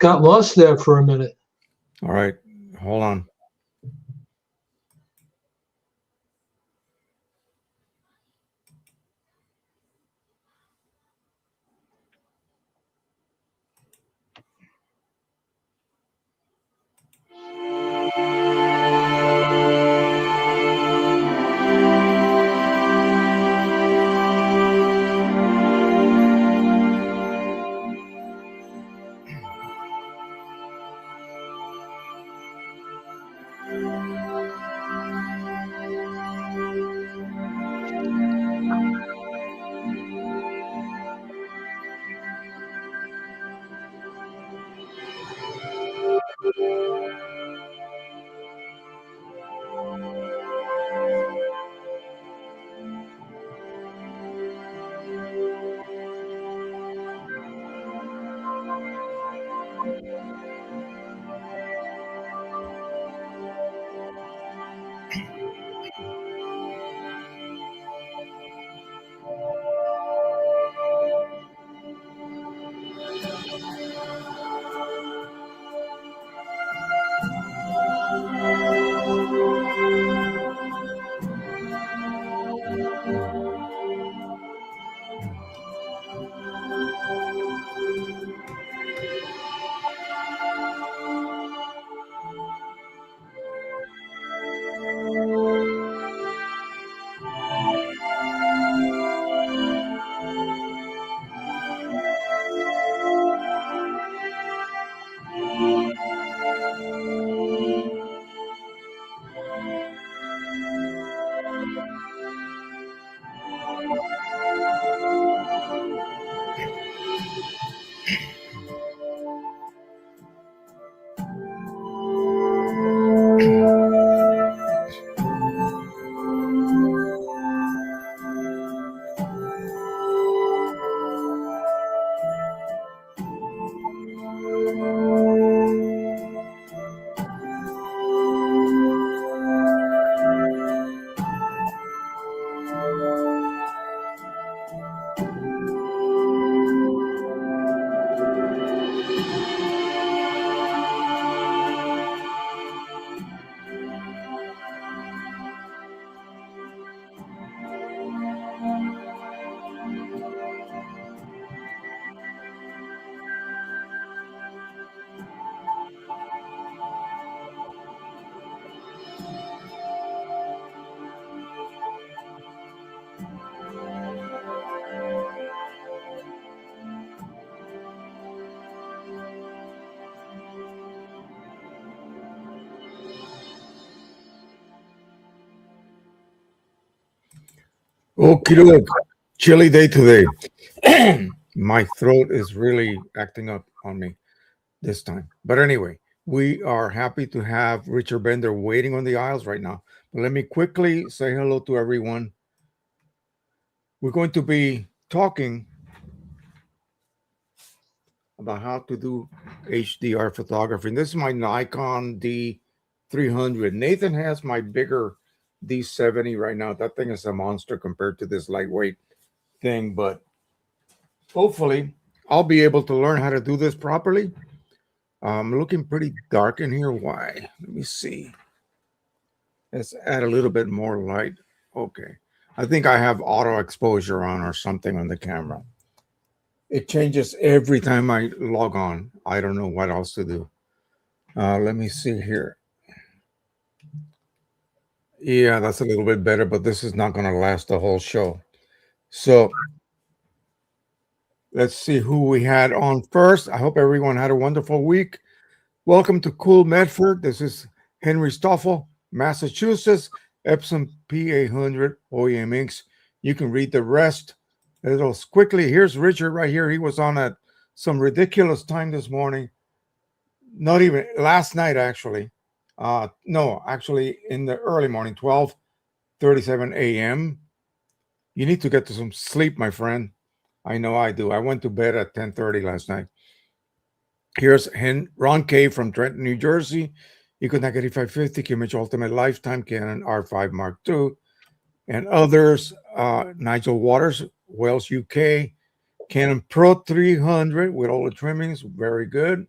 got lost there for a minute. All right, hold on. Okay, look, chilly day today. My throat is really acting up on me this time. But anyway, we are happy to have Richard Bender waiting on the aisles right now. But let me quickly say hello to everyone. We're going to be talking about how to do HDR photography. And this is my Nikon D300. Nathan has my bigger D70 right now. That thing is a monster compared to this lightweight thing, but hopefully I'll be able to learn how to do this properly. I'm looking pretty dark in here. Why? Let me see. Let's add a little bit more light. Okay. I think I have auto exposure on or something on the camera. It changes every time I log on. I don't know what else to do. Let me see here. Yeah, that's a little bit better, but this is not going to last the whole show. So let's see who we had on first. I hope everyone had a wonderful week. Welcome to Cool Medford. This is Henry Stoffel, Massachusetts, Epson P800 OEM Inks. You can read the rest a little quickly. Here's Richard right here. He was on at some ridiculous time this morning. Not even last night, actually. No, actually in the early morning, 12:37 a.m. You need to get to some sleep, my friend. I know I do. I went to bed at 10:30 last night. Here's Ron K. from Trenton, New Jersey. Ikonak 8550, Kimich Ultimate Lifetime, Canon R5 Mark II, and others. Nigel Waters, Wales, UK. Canon Pro 300 with all the trimmings, very good.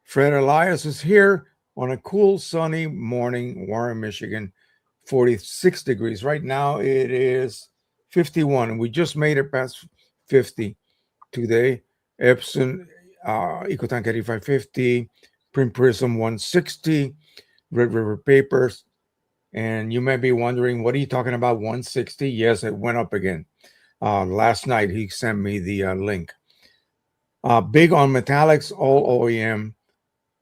Fred Elias is here on a cool, sunny morning, Warren, Michigan, 46 degrees. Right now it is 51, and we just made it past 50 today. Epson EcoTank 8550, Print Prism 160, Red River Papers. And you may be wondering, what are you talking about? 160? Yes, it went up again. Last night he sent me the link. Big on metallics, all OEM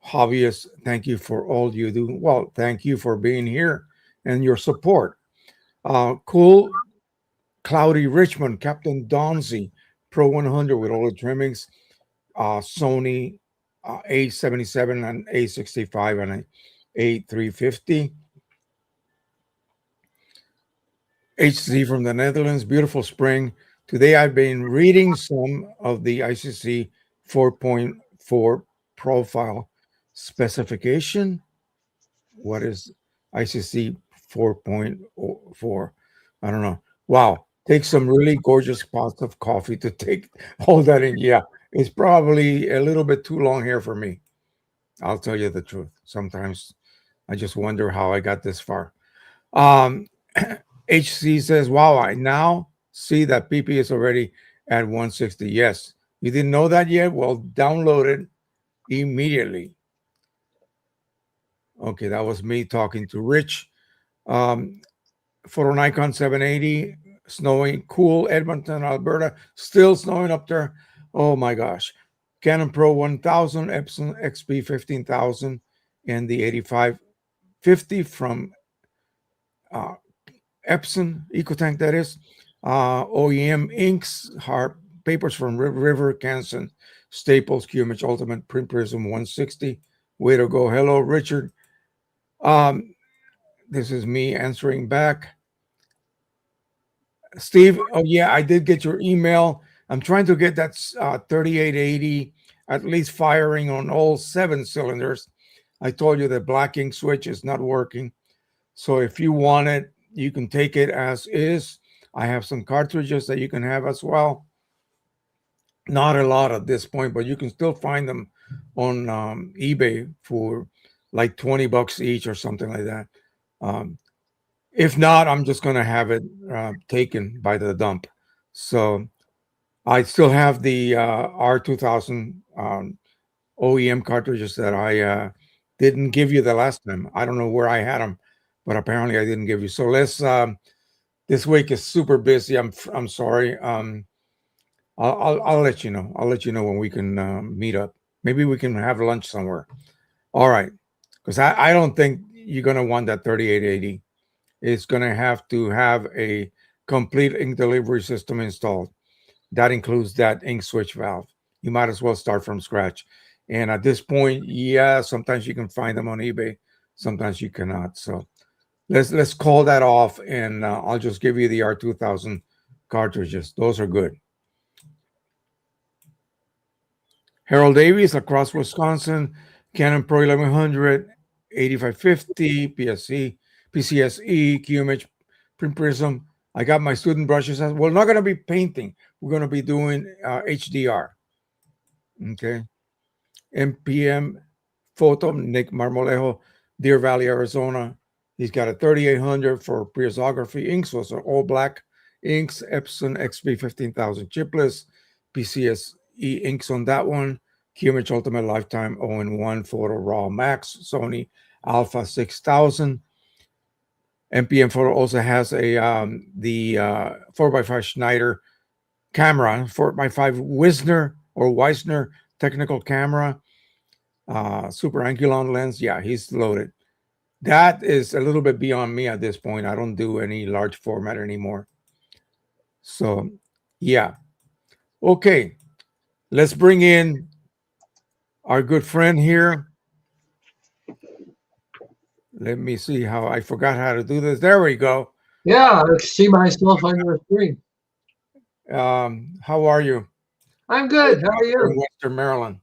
hobbyists. Thank you for all you do. Well, thank you for being here and your support. Cool, cloudy Richmond, Captain Donzi, Pro 100 with all the trimmings. Sony A77 and A65 and a A350. HC from the Netherlands, beautiful spring. Today I've been reading some of the ICC 4.4 profile specification. What is ICC 4.4? I don't know. Wow. Take some really gorgeous pots of coffee to take all that in. Yeah, it's probably a little bit too long here for me. I'll tell you the truth. Sometimes I just wonder how I got this far. Um, HC says, wow, I now see that PP is already at 160. Yes. You didn't know that yet? Well, download it immediately. Okay, that was me talking to Rich. Photo Nikon 780, snowing, cool, Edmonton, Alberta, still snowing up there. Oh my gosh. Canon Pro 1000, Epson XP 15,000, and the 8550 from uh, Epson EcoTank, that is. OEM inks, hard papers from River, Canson, Staples, QMH Ultimate, Print Prism 160. Way to go. Hello, Richard. This is me answering back. Steve, oh yeah, I did get your email. I'm trying to get that 3880 at least firing on all 7 cylinders. I told you the black ink switch is not working. So if you want it, you can take it as is. I have some cartridges that you can have as well. Not a lot at this point, but you can still find them on eBay for like $20 each or something like that. Um, if not, I'm just going to have it taken by the dump. So I still have the R2000 OEM cartridges that I didn't give you the last time. I don't know where I had them, but apparently I didn't give you. So let's. This week is super busy. I'm sorry. I'll let you know. I'll let you know when we can meet up. Maybe we can have lunch somewhere. All right, because I don't think you're gonna want that 3880. It's gonna have to have a complete ink delivery system installed. That includes that ink switch valve. You might as well start from scratch. And at this point, yeah, sometimes you can find them on eBay, sometimes you cannot. So let's call that off, and I'll just give you the R2000 cartridges. Those are good. Harold Davies across Wisconsin, Canon Pro 1100, 8550, PSC, PCSE, QMH, Print Prism. I got my student brushes. We're not going to be painting. We're going to be doing HDR. Okay. MPM Photo, Nick Marmolejo, Deer Valley, Arizona. He's got a 3800 for prisography inks. Those are all black inks. Epson XP 15,000 chipless. PCSE inks on that one. QMH Ultimate Lifetime 0-in-1 Photo Raw Max. Sony Alpha 6000. MPM Photo also has a the 4x5 Schneider camera, 4x5 Wisner technical camera, super Angulon lens. Yeah, he's loaded. That is a little bit beyond me at this point. I don't do any large format anymore. So, yeah. Okay, let's bring in our good friend here. Let me see how I forgot how to do this. There we go. Yeah, I see myself on your screen. How are you? I'm good. How are From you? Western Maryland.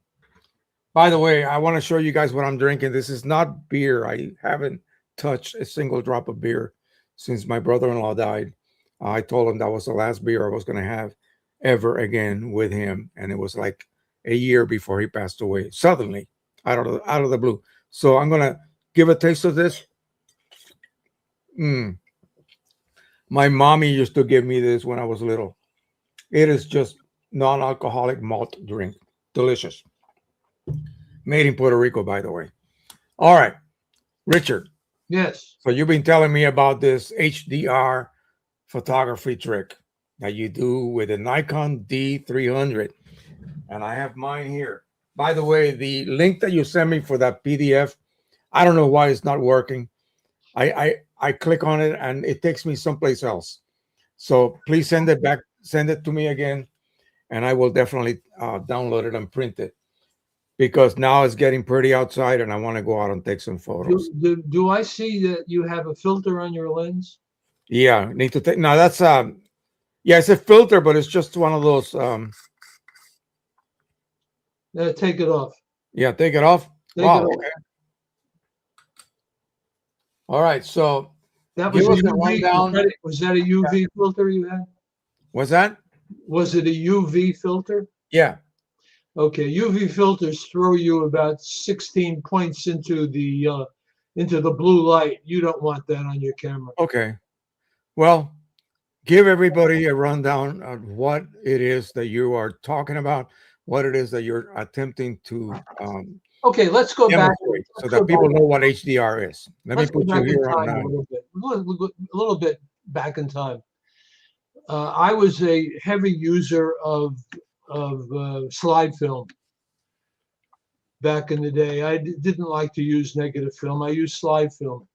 By the way, I want to show you guys what I'm drinking. This is not beer. I haven't touched a single drop of beer since my brother-in-law died. I told him that was the last beer I was going to have ever again with him, and it was like a year before he passed away suddenly, out of the blue. So I'm gonna give a taste of this. Mm. My mommy used to give me this when I was little. It is just non-alcoholic malt drink. Delicious. Made in Puerto Rico, by the way. All right, Richard. Yes. So you've been telling me about this HDR photography trick that you do with a Nikon D300. And I have mine here. By the way, the link that you sent me for that PDF, I don't know why it's not working. I click on it and it takes me someplace else. So please send it back, send it to me again, and I will definitely download it and print it because now it's getting pretty outside and I want to go out and take some photos. Do I see that you have a filter on your lens? Yeah, need to take. Now that's yeah, it's a filter, but it's just one of those. Take it off. Yeah, take it off. Take Wow. it off. Okay. All right. So That was give a us a UV. rundown. Was that a UV filter you had? What's that? Was it a UV filter? Yeah. Okay, UV filters throw you about 16 points into the blue light. You don't want that on your camera. Okay. Well, give everybody a rundown of what it is that you are talking about, what it is that you're attempting to Okay, let's go back. demonstrate so Let's that go back. people know what HDR is. Let me Let's go put you back in here time a on. little bit. A little bit back in time. I was a heavy user of slide film back in the day. I didn't like to use negative film. I used slide film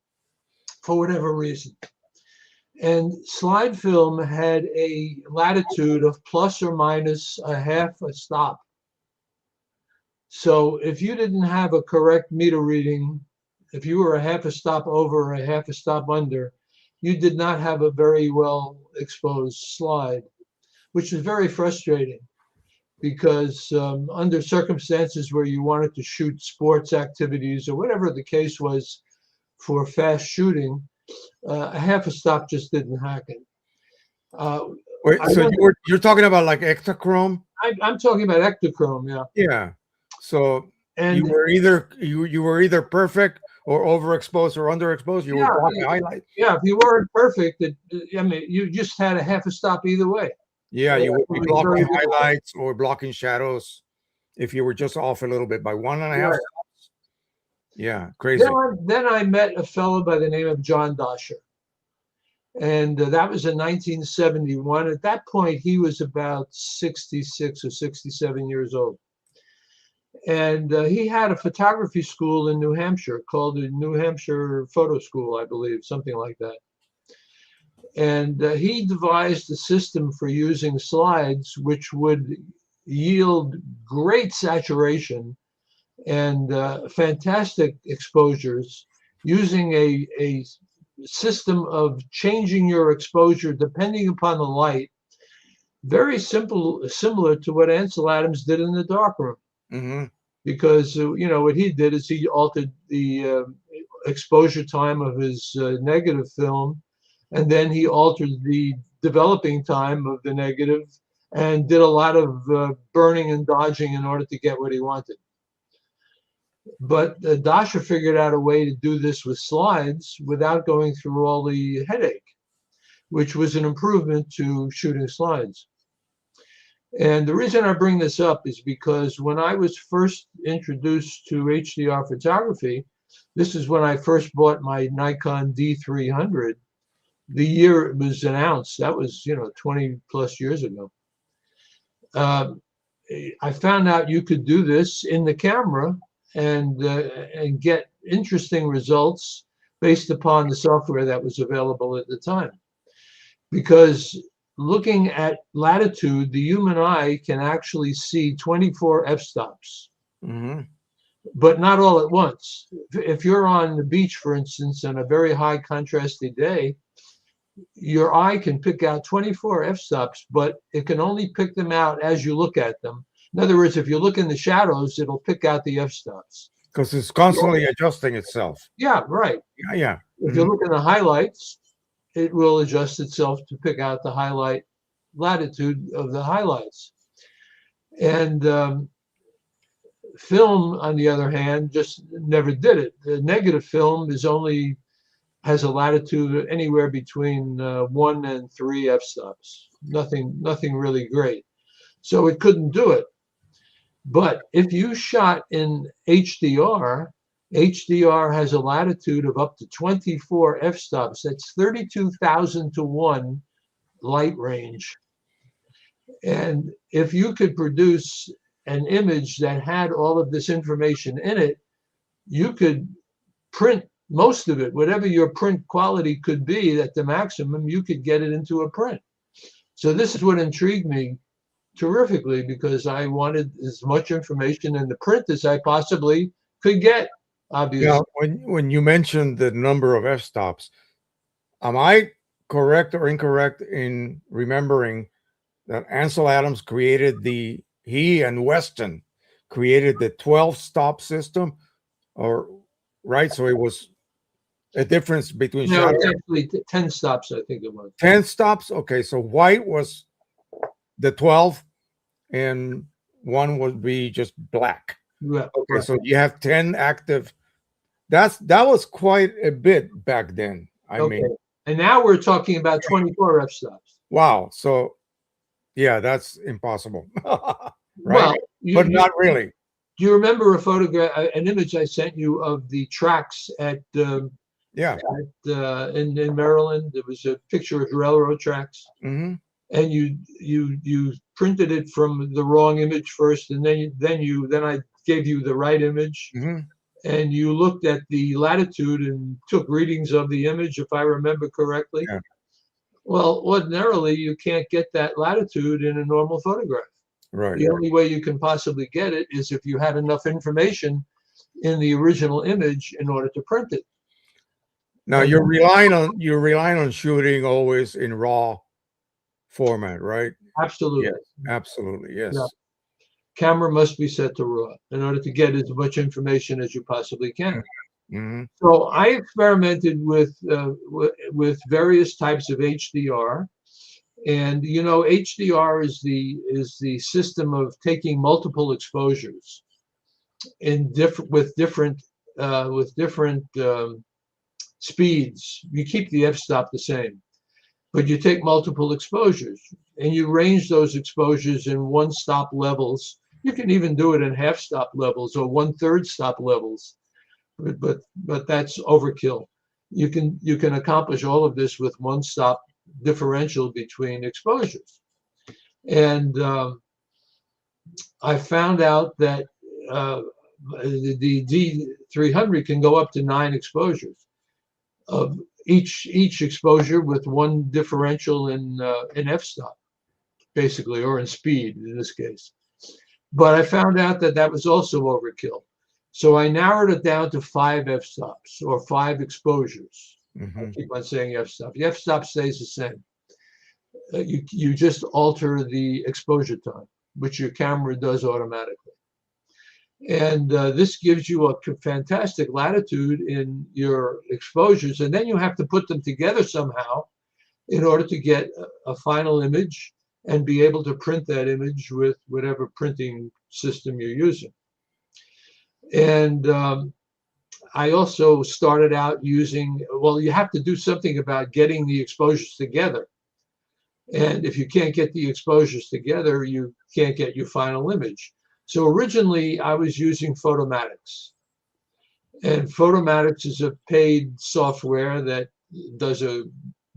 for whatever reason. And slide film had a latitude of plus or minus a half a stop. So if you didn't have a correct meter reading, if you were a half a stop over or a half a stop under, you did not have a very well exposed slide, which was very frustrating because under circumstances where you wanted to shoot sports activities or whatever the case was for fast shooting, a half a stop just didn't hack it. Wait, so you're talking about like Ektachrome? I'm talking about Ektachrome, yeah. Yeah. So And you were either perfect or overexposed or underexposed. You were blocking highlights. Yeah, if you weren't perfect, I mean, you just had a half a stop either way. Yeah, you would be blocking highlights or blocking shadows if you were just off a little bit by 1.5 stops. Yeah, crazy. Then I met a fellow by the name of John Dosher. And that was in 1971. At that point, he was about 66 or 67 years old. And he had a photography school in New Hampshire called the New Hampshire Photo School, I believe, something like that. And he devised a system for using slides, which would yield great saturation and fantastic exposures using a system of changing your exposure depending upon the light. Very similar to what Ansel Adams did in the darkroom. Mm-hmm. Because what he did is he altered the exposure time of his negative film, and then he altered the developing time of the negative and did a lot of burning and dodging in order to get what he wanted. But Dasha figured out a way to do this with slides without going through all the headache, which was an improvement to shooting slides. And the reason I bring this up is because when I was first introduced to HDR photography, this is when I first bought my Nikon D300. The year it was announced, that was 20 plus years ago. I found out you could do this in the camera and get interesting results based upon the software that was available at the time. Because looking at latitude, the human eye can actually see 24 f-stops, but not all at once. If you're on the beach, for instance, on a very high contrasty day, your eye can pick out 24 f-stops, but it can only pick them out as you look at them. In other words, if you look in the shadows, it'll pick out the f-stops. Because it's constantly adjusting itself. Yeah, right. Yeah. If you look in the highlights, it will adjust itself to pick out the highlight latitude of the highlights. And Film, on the other hand, just never did it. The negative film has a latitude anywhere between 1 and 3 f-stops. Nothing really great. So it couldn't do it. But if you shot in HDR, HDR has a latitude of up to 24 f-stops. That's 32,000 to 1 light range. And if you could produce an image that had all of this information in it, you could print most of it, whatever your print quality could be at the maximum, you could get it into a print. So this is what intrigued me terrifically, because I wanted as much information in the print as I possibly could get, obviously. Now, when you mentioned the number of f-stops, am I correct or incorrect in remembering that Ansel Adams he and Weston created the 12-stop system, or right? So it was a difference between No, shadow. it's actually 10 stops, I think it was. 10 stops. Okay, so white was the 12, and one would be just black. Yeah, Okay, right. so you have 10 active. That was quite a bit back then. I mean, and now we're talking about 24 f-stops. wow. So yeah, that's impossible. Well, Right? But not really. Do you remember a photograph, an image I sent you of the tracks in Maryland? There was a picture of railroad tracks, Mm-hmm. and you printed it from the wrong image first, and then I gave you the right image, Mm-hmm. and you looked at the latitude and took readings of the image, if I remember correctly. Yeah. Well, ordinarily you can't get that latitude in a normal photograph. Right. The only way you can possibly get it is if you had enough information in the original image in order to print it. Now you're relying on shooting always in raw format, right? Absolutely. Yes, absolutely. Yes. Yeah. Camera must be set to raw in order to get as much information as you possibly can. Mm-hmm. So I experimented with various types of HDR. And HDR is the system of taking multiple exposures with different speeds. You keep the f-stop the same, but you take multiple exposures and you range those exposures in 1-stop levels. You can even do it in half-stop levels or 1/3 stop levels, but that's overkill. You can accomplish all of this with 1-stop differential between exposures. And I found out that the D300 can go up to 9 exposures of each exposure with 1 differential in f-stop, basically, or in speed in this case. But I found out that was also overkill. So I narrowed it down to 5 f-stops or 5 exposures. Mm-hmm. I keep on saying f-stop. The f-stop stays the same. You just alter the exposure time, which your camera does automatically. And this gives you a fantastic latitude in your exposures. And then you have to put them together somehow in order to get a final image and be able to print that image with whatever printing system you're using. And I also started out using, well, you have to do something about getting the exposures together. And if you can't get the exposures together, you can't get your final image. So originally I was using Photomatics. And Photomatics is a paid software that does a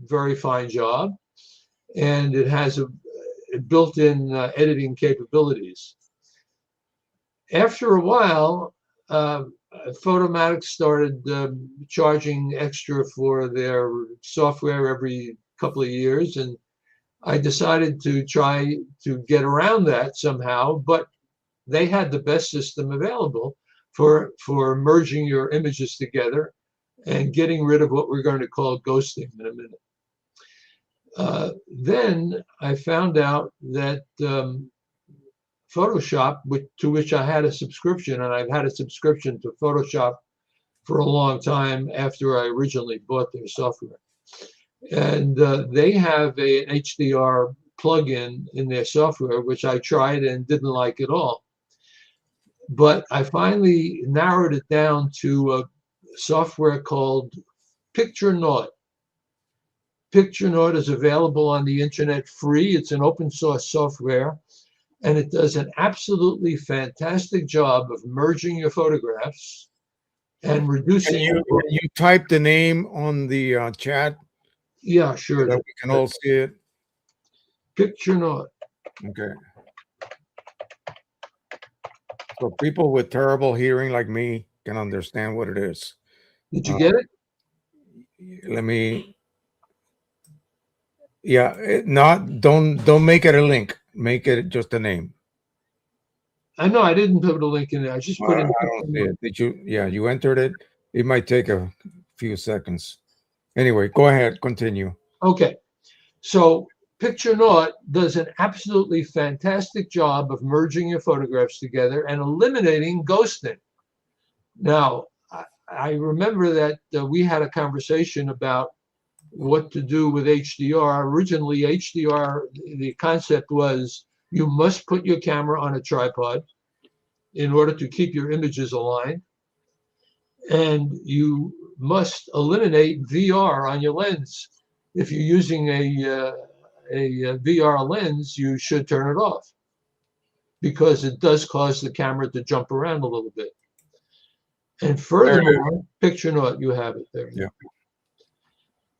very fine job. And it has a built-in editing capabilities. After a while, Photomatics started charging extra for their software every couple of years, and I decided to try to get around that somehow, but they had the best system available for merging your images together and getting rid of what we're going to call ghosting in a minute. Then I found out that Photoshop, to which I had a subscription, and I've had a subscription to Photoshop for a long time after I originally bought their software. And they have an HDR plugin in their software, which I tried and didn't like at all. But I finally narrowed it down to a software called PictureNaut. PictureNaut is available on the internet free. It's an open source software, and it does an absolutely fantastic job of merging your photographs and reducing. Can you type the name on the chat Yeah, so sure. that we can all see it? PictureNaut. Okay. So people with terrible hearing like me can understand what it is. Did you get it? Let me. Yeah, not don't make it a link. Make it just a name. I know I didn't put a link in there. I just put in. I don't see it. Did you? Yeah, you entered it. It might take a few seconds. Anyway, go ahead. Continue. Okay. So PictureNaut does an absolutely fantastic job of merging your photographs together and eliminating ghosting. Now, I remember that we had a conversation about what to do with HDR. Originally, HDR, the concept was you must put your camera on a tripod in order to keep your images aligned, and you must eliminate VR on your lens. If you're using a VR lens, you should turn it off because it does cause the camera to jump around a little bit. And furthermore, PictureNaut, you have it there. Yeah.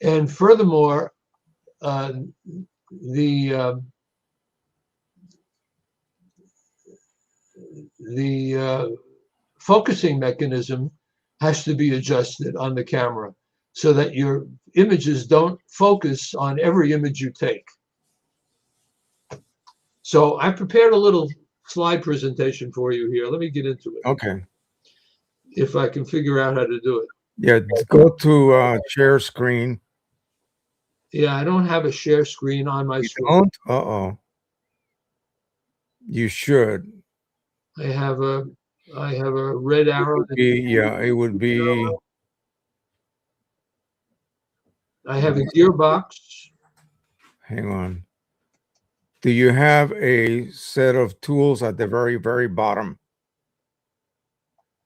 And furthermore, the focusing mechanism has to be adjusted on the camera so that your images don't focus on every image you take. So I prepared a little slide presentation for you here. Let me get into it. Okay. If I can figure out how to do it. Yeah, go to share screen. Yeah, I don't have a share screen on my You screen. don't? Uh-oh. You should. I have a red arrow. It would be. I have a gearbox. Hang on. Do you have a set of tools at the very, very bottom?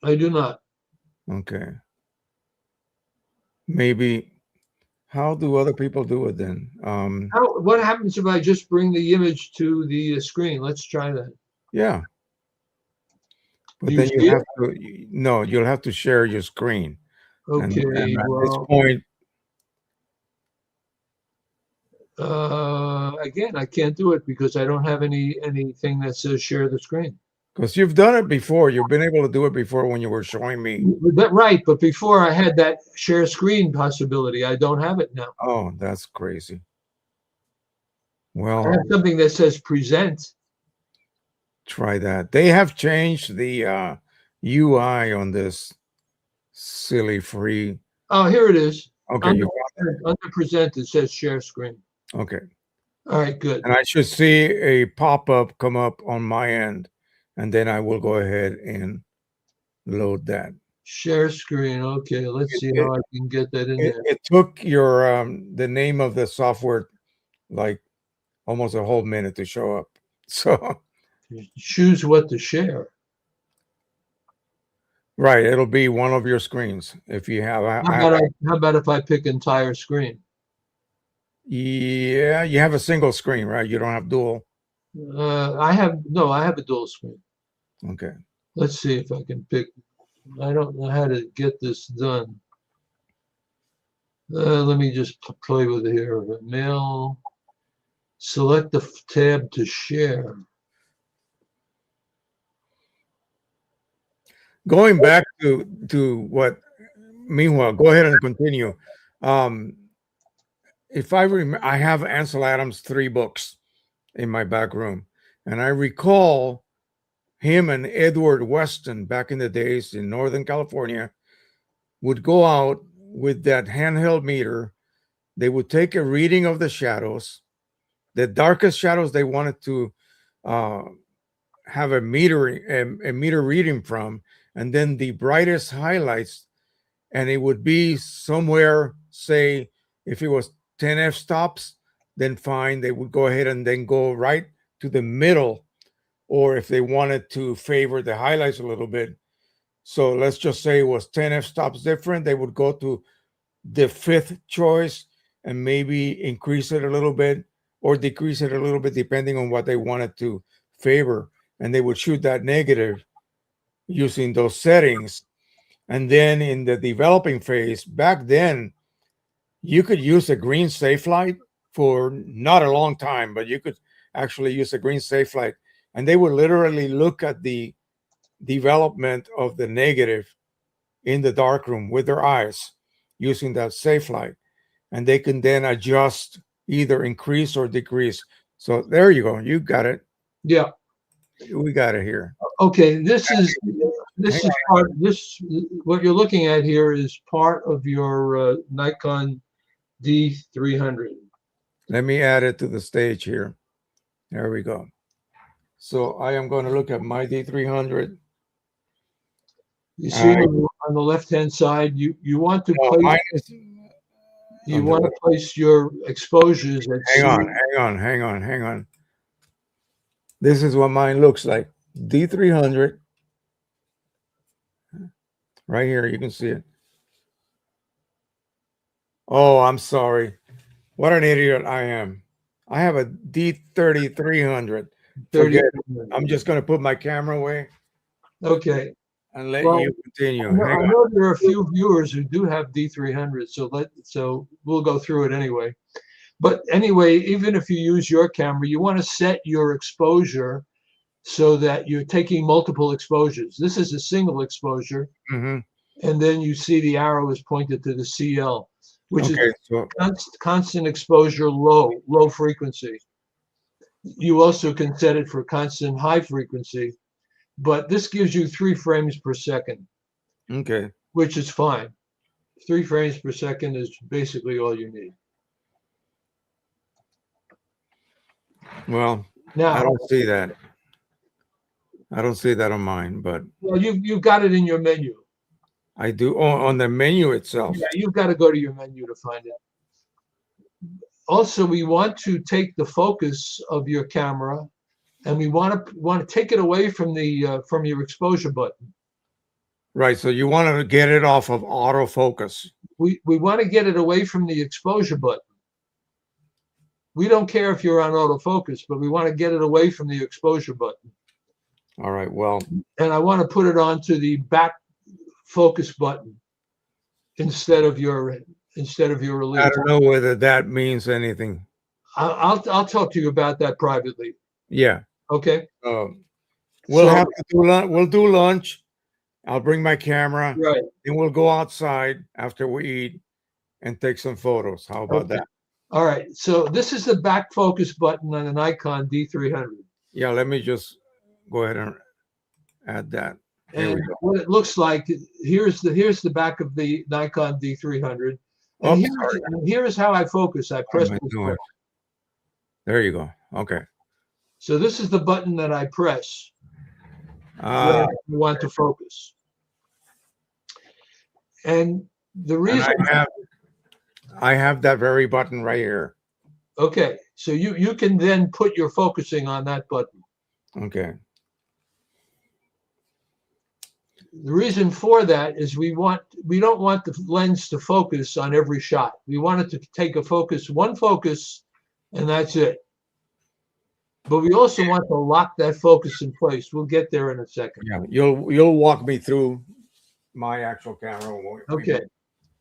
I do not. Okay. Maybe. How do other people do it then? What happens if I just bring the image to the screen? Let's try that. Yeah. But Do then you you see have it? to, no, you'll have to share your screen. Okay, And at this well, point, again, I can't do it because I don't have anything that says share the screen. because you've done it before, you've been able to do it before when you were showing me. Right, but before I had that share screen possibility. I don't have it now. Oh, that's crazy. I Well, have something that says present. try that. They have changed the UI on this silly free. Oh, here it is. Okay, you Under present, it says share screen. okay. All right, good. And I should see a pop-up come up on my end, and then I will go ahead and load that. Share screen. Okay, let's see how I can get that in there. It took your the name of the software like almost a whole minute to show up. So Choose what to share. right, it'll be one of your screens if you have. How about if I pick entire screen? Yeah, you have a single screen, right? You don't have dual. I have a dual screen. Okay. Let's see if I can pick. I don't know how to get this done. Let me just play with it here. Mail. Select the tab to share. Going back to what. Meanwhile, go ahead and continue. If I remember, I have Ansel Adams' 3 books in my back room, and I recall him and Edward Weston back in the days in Northern California would go out with that handheld meter. They would take a reading of the shadows, the darkest shadows they wanted to have a meter reading from, and then the brightest highlights, and it would be somewhere, say if it was 10 f-stops, then fine, they would go ahead and then go right to the middle or if they wanted to favor the highlights a little bit. So let's just say it was 10 f-stops different. They would go to the fifth choice and maybe increase it a little bit or decrease it a little bit depending on what they wanted to favor. And they would shoot that negative using those settings. And then in the developing phase, back then, you could use a green safe light for not a long time, but you could actually use a green safe light. And they would literally look at the development of the negative in the darkroom with their eyes using that safe light. And they can then adjust, either increase or decrease. So there you go. You got it. Yeah. We got it here. Okay. This is part. What you're looking at here is part of your Nikon D300. Let me add it to the stage here. There we go. So I am going to look at my D300. You see on the left-hand side, you want to place place your exposures at hang on. This is what mine looks like. D300. Right here, you can see it. Oh, I'm sorry. What an idiot I am. I have a D3300. Forget it. I'm just going to put my camera away. Okay. And let you continue. I know there are a few viewers who do have D300, so we'll go through it anyway. But anyway, even if you use your camera, you want to set your exposure so that you're taking multiple exposures. This is a single exposure, and then you see the arrow is pointed to the CL, which is constant exposure, low frequency. You also can set it for constant high frequency, but this gives you 3 frames per second. Okay. Which is fine. 3 frames per second is basically all you need. Well, now I don't see that. I don't see that on mine, but well, you've got it in your menu. I do on the menu itself. Yeah, you've got to go to your menu to find it. Also, we want to take the focus of your camera, and we want to take it away from your exposure button. Right. So you want to get it off of autofocus. We want to get it away from the exposure button. We don't care if you're on autofocus, but we want to get it away from the exposure button. All right. Well, and I want to put it onto the back focus button instead of your release. I don't know whether that means anything. I'll talk to you about that privately. Yeah. Okay. We'll do lunch. I'll bring my camera. Right. And we'll go outside after we eat and take some photos. How about that? All right. So this is the back focus button on the Nikon D300. Yeah. Let me just go ahead and add that. And what it looks like, here's the back of the Nikon D300. And here is how I focus. I press this button. There you go. Okay. So this is the button that I press when you want to focus. And the reason I have that very button right here. Okay. So you can then put your focusing on that button. Okay. The reason for that is we don't want the lens to focus on every shot. We want it to take one focus, and that's it. But we also want to lock that focus in place. We'll get there in a second. Yeah, you'll walk me through my actual camera. Okay.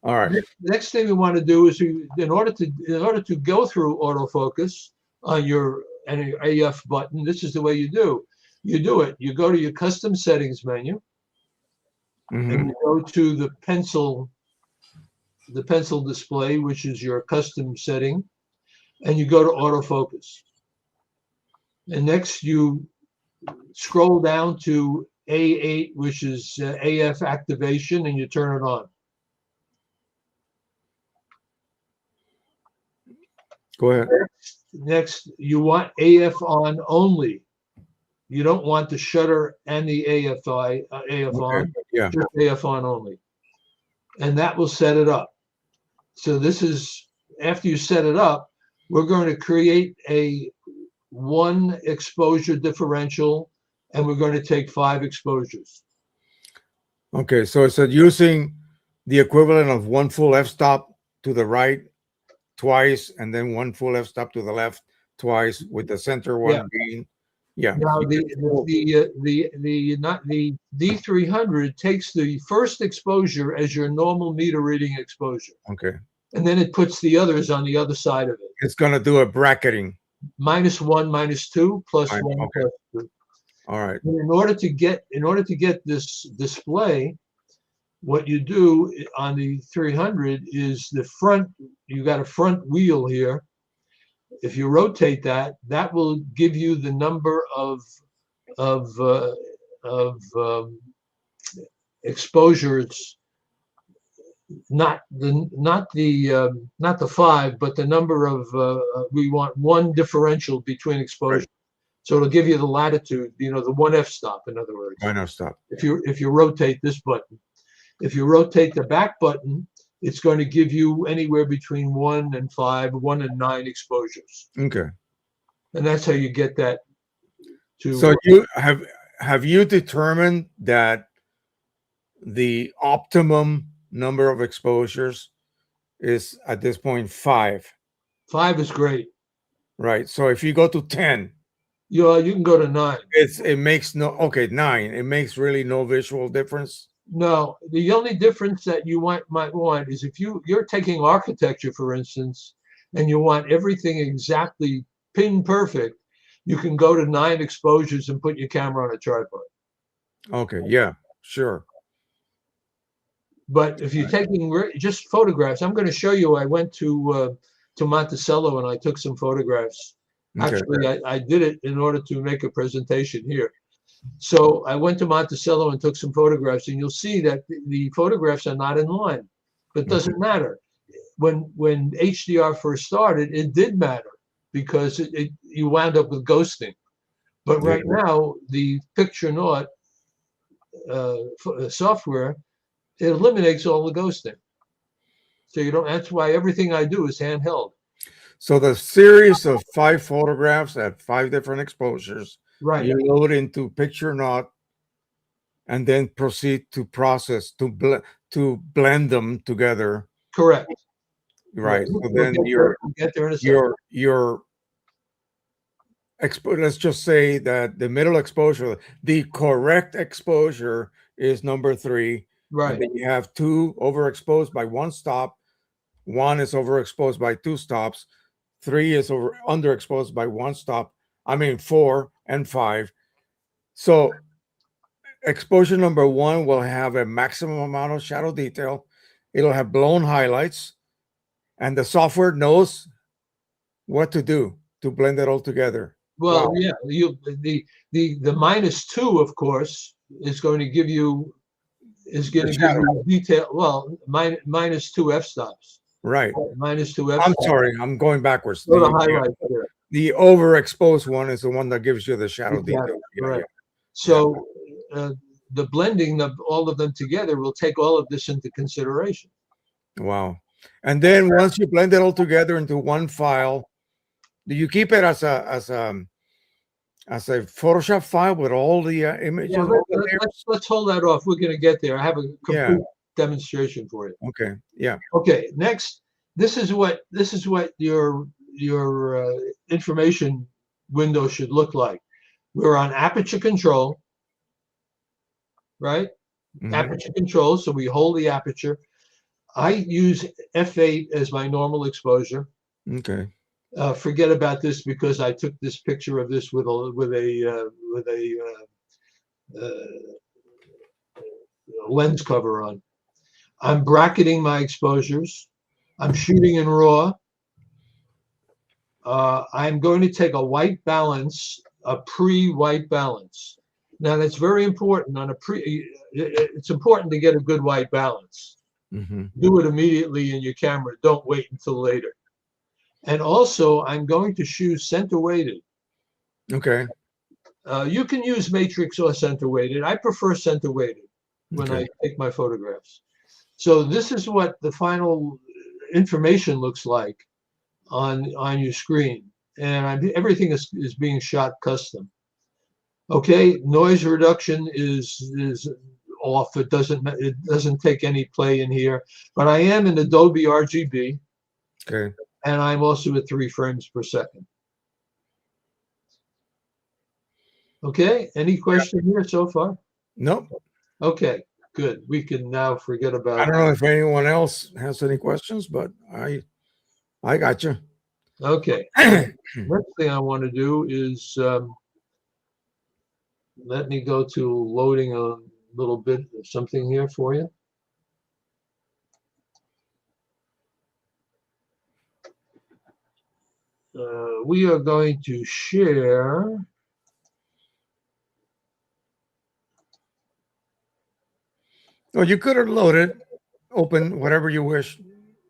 All right. The next thing we want to do is in order to go through autofocus on your AF button, this is the way you do it. You go to your custom settings menu. And you go to the pencil display, which is your custom setting, and you go to autofocus. And next you scroll down to A8, which is AF activation, and you turn it on. Go ahead. Next, you want AF on only. You don't want the shutter and the AF on. Yeah. Just AF on only. And that will set it up. So this is, after you set it up, we're going to create a 1 exposure differential and we're going to take 5 exposures. Okay, so it said using the equivalent of one full f-stop to the right twice, and then one full f-stop to the left twice, with the center one Yeah. being, yeah. Now the D300 takes the first exposure as your normal meter reading exposure, Okay, and then it puts the others on the other side of it. it's gonna do a bracketing. -1, -2, +1, Okay. +2. All right. And in order to get this display, what you do on the 300 is the front. You got a front wheel here. If you rotate that, that will give you the number of exposures, not the 5, but the number of we want one differential between exposures. Right. So it'll give you the latitude, the 1 f-stop, in other words. Why not stop? If you rotate this button, if you rotate the back button, it's going to give you anywhere between 1 and 5, 1 and 9 exposures. Okay. And that's how you get that to. So you have you determined that the optimum number of exposures is at this point 5? 5 is great. Right. So if you go to 10, you can go to 9. It makes 9. It makes really no visual difference. No, the only difference that you might want is if you're taking architecture, for instance, and you want everything exactly pin perfect, you can go to 9 exposures and put your camera on a tripod. Okay, yeah, sure. But if you're taking just photographs, I'm going to show you. I went to Monticello and I took some photographs. Okay. Actually, I did it in order to make a presentation here. So I went to Monticello and took some photographs, and you'll see that the photographs are not in line, but it doesn't matter. When HDR first started, it did matter because you wound up with ghosting. But right now, the Picture Naught software, it eliminates all the ghosting. So you don't. That's why everything I do is handheld. So the series of 5 photographs at 5 different exposures. Right. You load into Picture Naught and then proceed to process to blend them together. Correct. Right. So then we'll get there in a second. Let's just say that the middle exposure, the correct exposure is number 3. Right. And then you have 2 overexposed by 1 stop. 1 is overexposed by 2 stops. 3 is underexposed by 1 stop. 4 and 5. So exposure number 1 will have a maximum amount of shadow detail. It'll have blown highlights, and the software knows what to do to blend it all together. Well, yeah, the -2, of course, is going to give you detail. Well, -2 f-stops. Right. -2 f-stops. I'm sorry, I'm going backwards. Go to highlight there. The overexposed one is the one that gives you the shadow detail. Right. Yeah. So the blending of all of them together will take all of this into consideration. Wow. And then once you blend it all together into one file, do you keep it as a Photoshop file with all the images? Yeah, let's hold that off. We're going to get there. I have a complete demonstration for you. Okay. Yeah. Okay. Next, this is what your information window should look like. We're on aperture control, right? Mm-hmm. Aperture control. So we hold the aperture. I use f8 as my normal exposure. Okay. Forget about this because I took this picture of this with a lens cover on. I'm bracketing my exposures. I'm shooting in RAW. I'm going to take a white balance, a pre-white balance. Now that's very important on it's important to get a good white balance. Mm-hmm. Do it immediately in your camera. Don't wait until later. And also, I'm going to choose center weighted. Okay. You can use matrix or center weighted. I prefer center weighted when I take my photographs. So this is what the final information looks like on your screen, and everything is being shot custom. Okay, noise reduction is off. It doesn't take any play in here. But I am in Adobe RGB, Okay. and I'm also at 3 frames per second. Okay, any question here so far? Nope. Okay, good. We can now forget I about. don't know if anyone else has any questions, but I got you. Okay. Next thing I want to do is let me go to loading a little bit of something here for you. We are going to share. Well, you could have loaded, open whatever you wish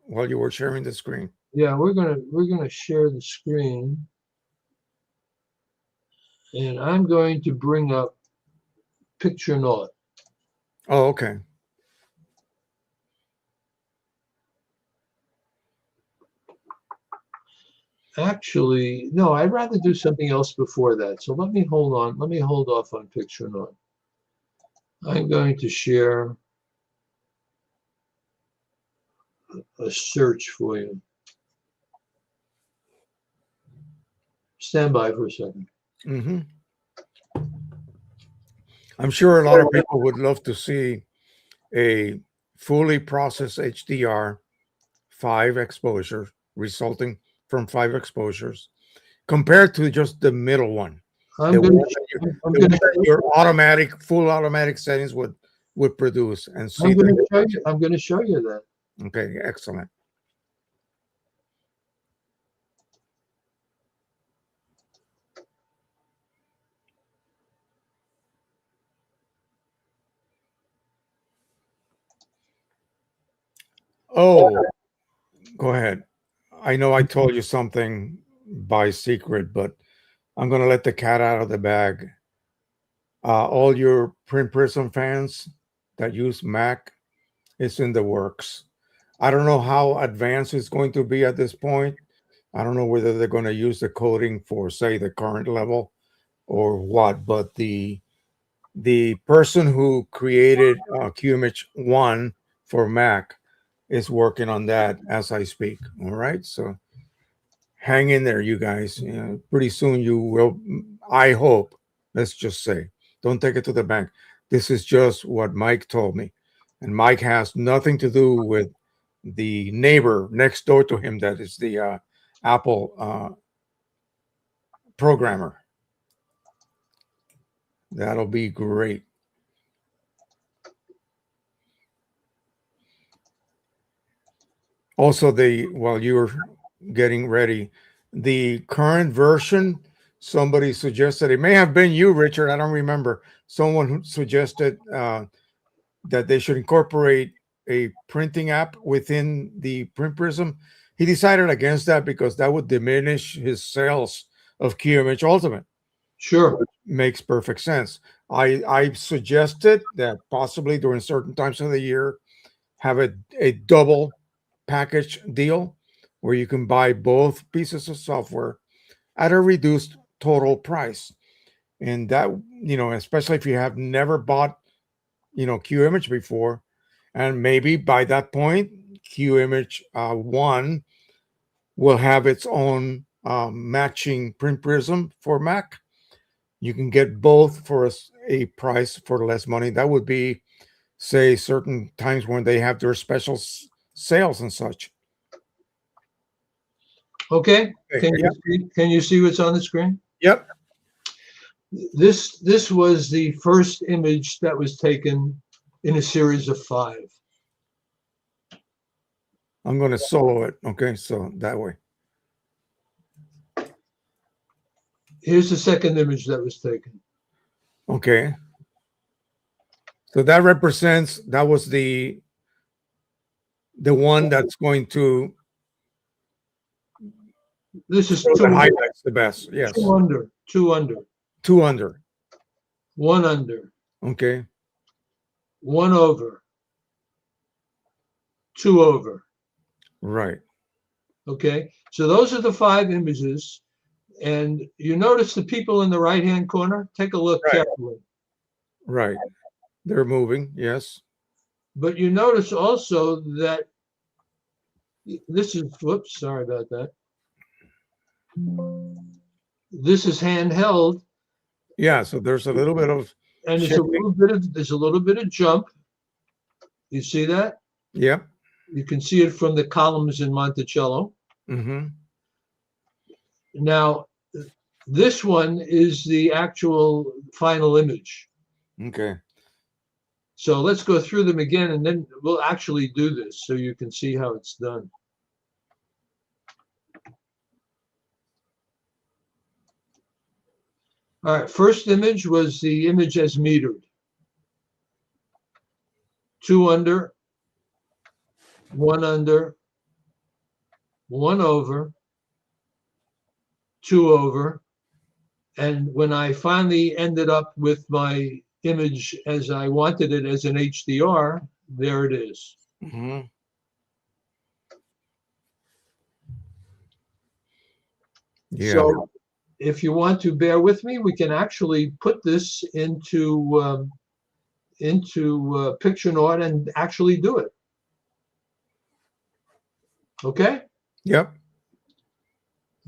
while you were sharing the screen. Yeah, we're gonna share the screen, and I'm going to bring up Picture Note. Oh, okay. Actually, no, I'd rather do something else before that. So let me hold on. Let me hold off on Picture Note. I'm going to share a search for you. Stand by for a second. Mm-hmm. I'm sure a lot of people would love to see a fully processed HDR 5 exposure resulting from 5 exposures compared to just the middle one. I'm The going one to. that, I'm the going one to. that your full automatic settings would produce and see I'm going the to show you. I'm going to show you that. okay, excellent. Oh, go ahead. I know I told you something by secret, but I'm going to let the cat out of the bag. All your Print Prism fans that use Mac, it's in the works. I don't know how advanced it's going to be at this point. I don't know whether they're going to use the coding for, say, the current level or what, but the person who created QImage 1 for Mac is working on that as I speak. All right. So hang in there, you guys. You know, pretty soon you will, I hope, let's just say, don't take it to the bank. This is just what Mike told me. And Mike has nothing to do with the neighbor next door to him that is the Apple programmer. That'll be great. Also, while you're getting ready, the current version, somebody suggested, it may have been you, Richard, I don't remember. Someone who suggested that they should incorporate a printing app within the Print Prism. He decided against that because that would diminish his sales of QImage Ultimate. Sure. Makes perfect sense. I suggested that possibly during certain times of the year have a double package deal where you can buy both pieces of software at a reduced total price. And that, especially if you have never bought, QImage before, and maybe by that point, QImage 1 will have its own matching Print Prism for Mac. You can get both for a price for less money. That would be, say, certain times when they have their special sales and such. Okay. Can Yep. you see what's on the screen? Yep. This was the first image that was taken in a series of 5. I'm going to solo it. Okay. So that way. Here's the second image that was taken. Okay. So that represents, that was the one that's going to This is show two the highlights the best. Yes. 2 under, 2 under, 2 under. 1 under, Okay. 1 over, 2 over. Right. Okay. So those are the 5 images And you notice the people in the right-hand corner? Take a look Right. carefully. Right. They're moving. Yes. But you notice also that this is, whoops, sorry about that. This is handheld, Yeah. So there's a little bit of and there's shifting. a little bit of jump. You see that? Yep. You can see it from the columns in Monticello. Mm-hmm. Now, this one is the actual final image. Okay. So let's go through them again, and then we'll actually do this so you can see how it's done. All right, first image was the image as metered. 2 under, 1 under, 1 over, 2 over. And when I finally ended up with my image as I wanted it as an HDR, there it is. Mm-hmm. Yeah. So if you want to bear with me, we can actually put this into PictureNaut and actually do it. Okay? Yep.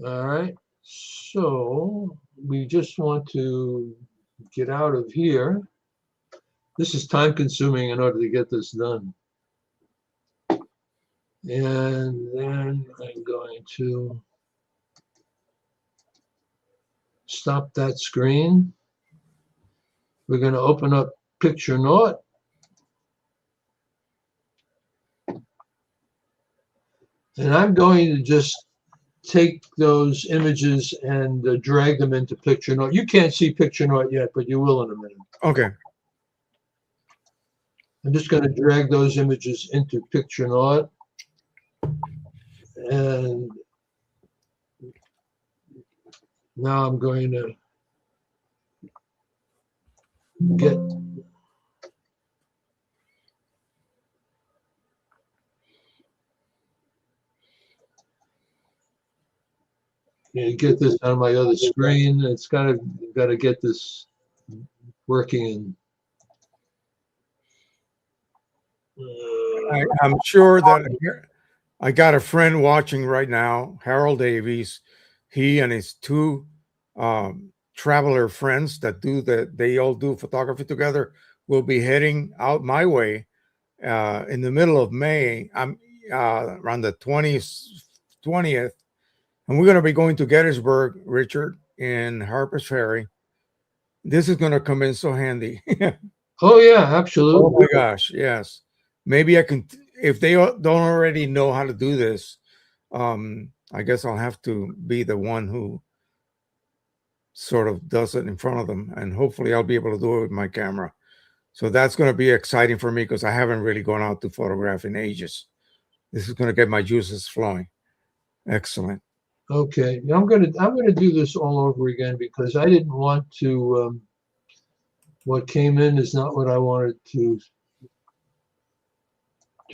All right. So we just want to get out of here. This is time consuming in order to get this done. And then I'm going to stop that screen. We're going to open up PictureNaut. And I'm going to just take those images and drag them into PictureNaut. You can't see PictureNaut yet, but you will in a minute. Okay. I'm just going to drag those images into PictureNaut. And now I'm going to get this on my other screen. It's got to get this working. I'm sure that I got a friend watching right now, Harold Davies. He and his two traveler friends they all do photography together will be heading out my way in the middle of May. I'm around the 20th, and we're going to be going to Gettysburg, Richard, in Harper's Ferry. This is going to come in so handy. Oh yeah, absolutely. Oh my gosh, yes. Maybe I can, if they don't already know how to do this, I guess I'll have to be the one who sort of does it in front of them, and hopefully I'll be able to do it with my camera. So that's going to be exciting for me because I haven't really gone out to photograph in ages. This is going to get my juices flowing. Excellent. Okay, I'm gonna do this all over again because I didn't want to. What came in is not what I wanted to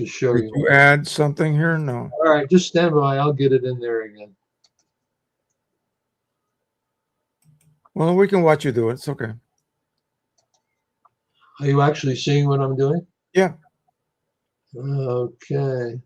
show Did you. you add something here? No. All right, just stand by. I'll get it in there again. Well, we can watch you do it. It's okay. Are you actually seeing what I'm doing? Yeah. Okay.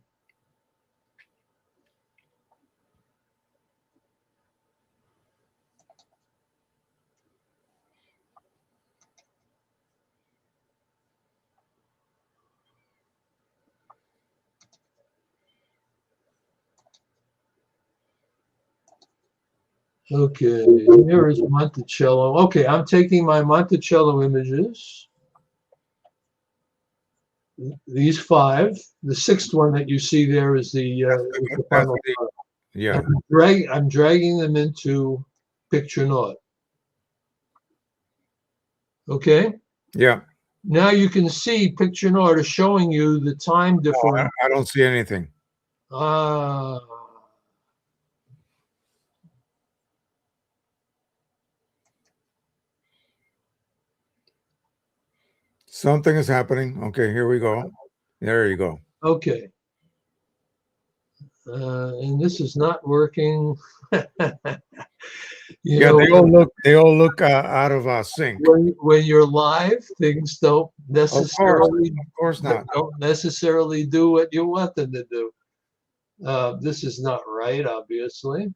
Okay, here is Monticello. Okay, I'm taking my Monticello images. These 5. The 6th one that you see there is the final. Yeah. I'm dragging them into PictureNaut. Okay. Yeah. Now you can see PictureNaut is showing you the time difference. I don't see anything. Something is happening. Okay, here we go. There you go. Okay. And this is not working. You Yeah, know, they all look out of sync. when you're live, things Of course not. don't necessarily do what you want them to do. This is not right, obviously.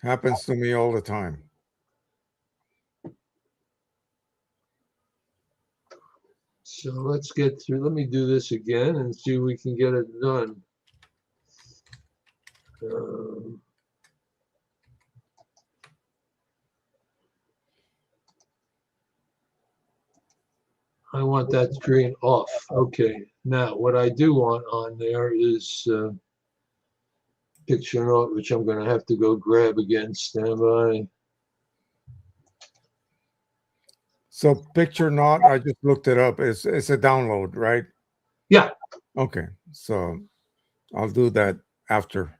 Happens to me all the time. So let's get through. Let me do this again and see if we can get it done. Um, I want that screen off. Okay. Now, what I do want on there is picture note, which I'm going to have to go grab again. Stand by. So picture not, I just looked it up. It's a download, right? Yeah. Okay. So I'll do that after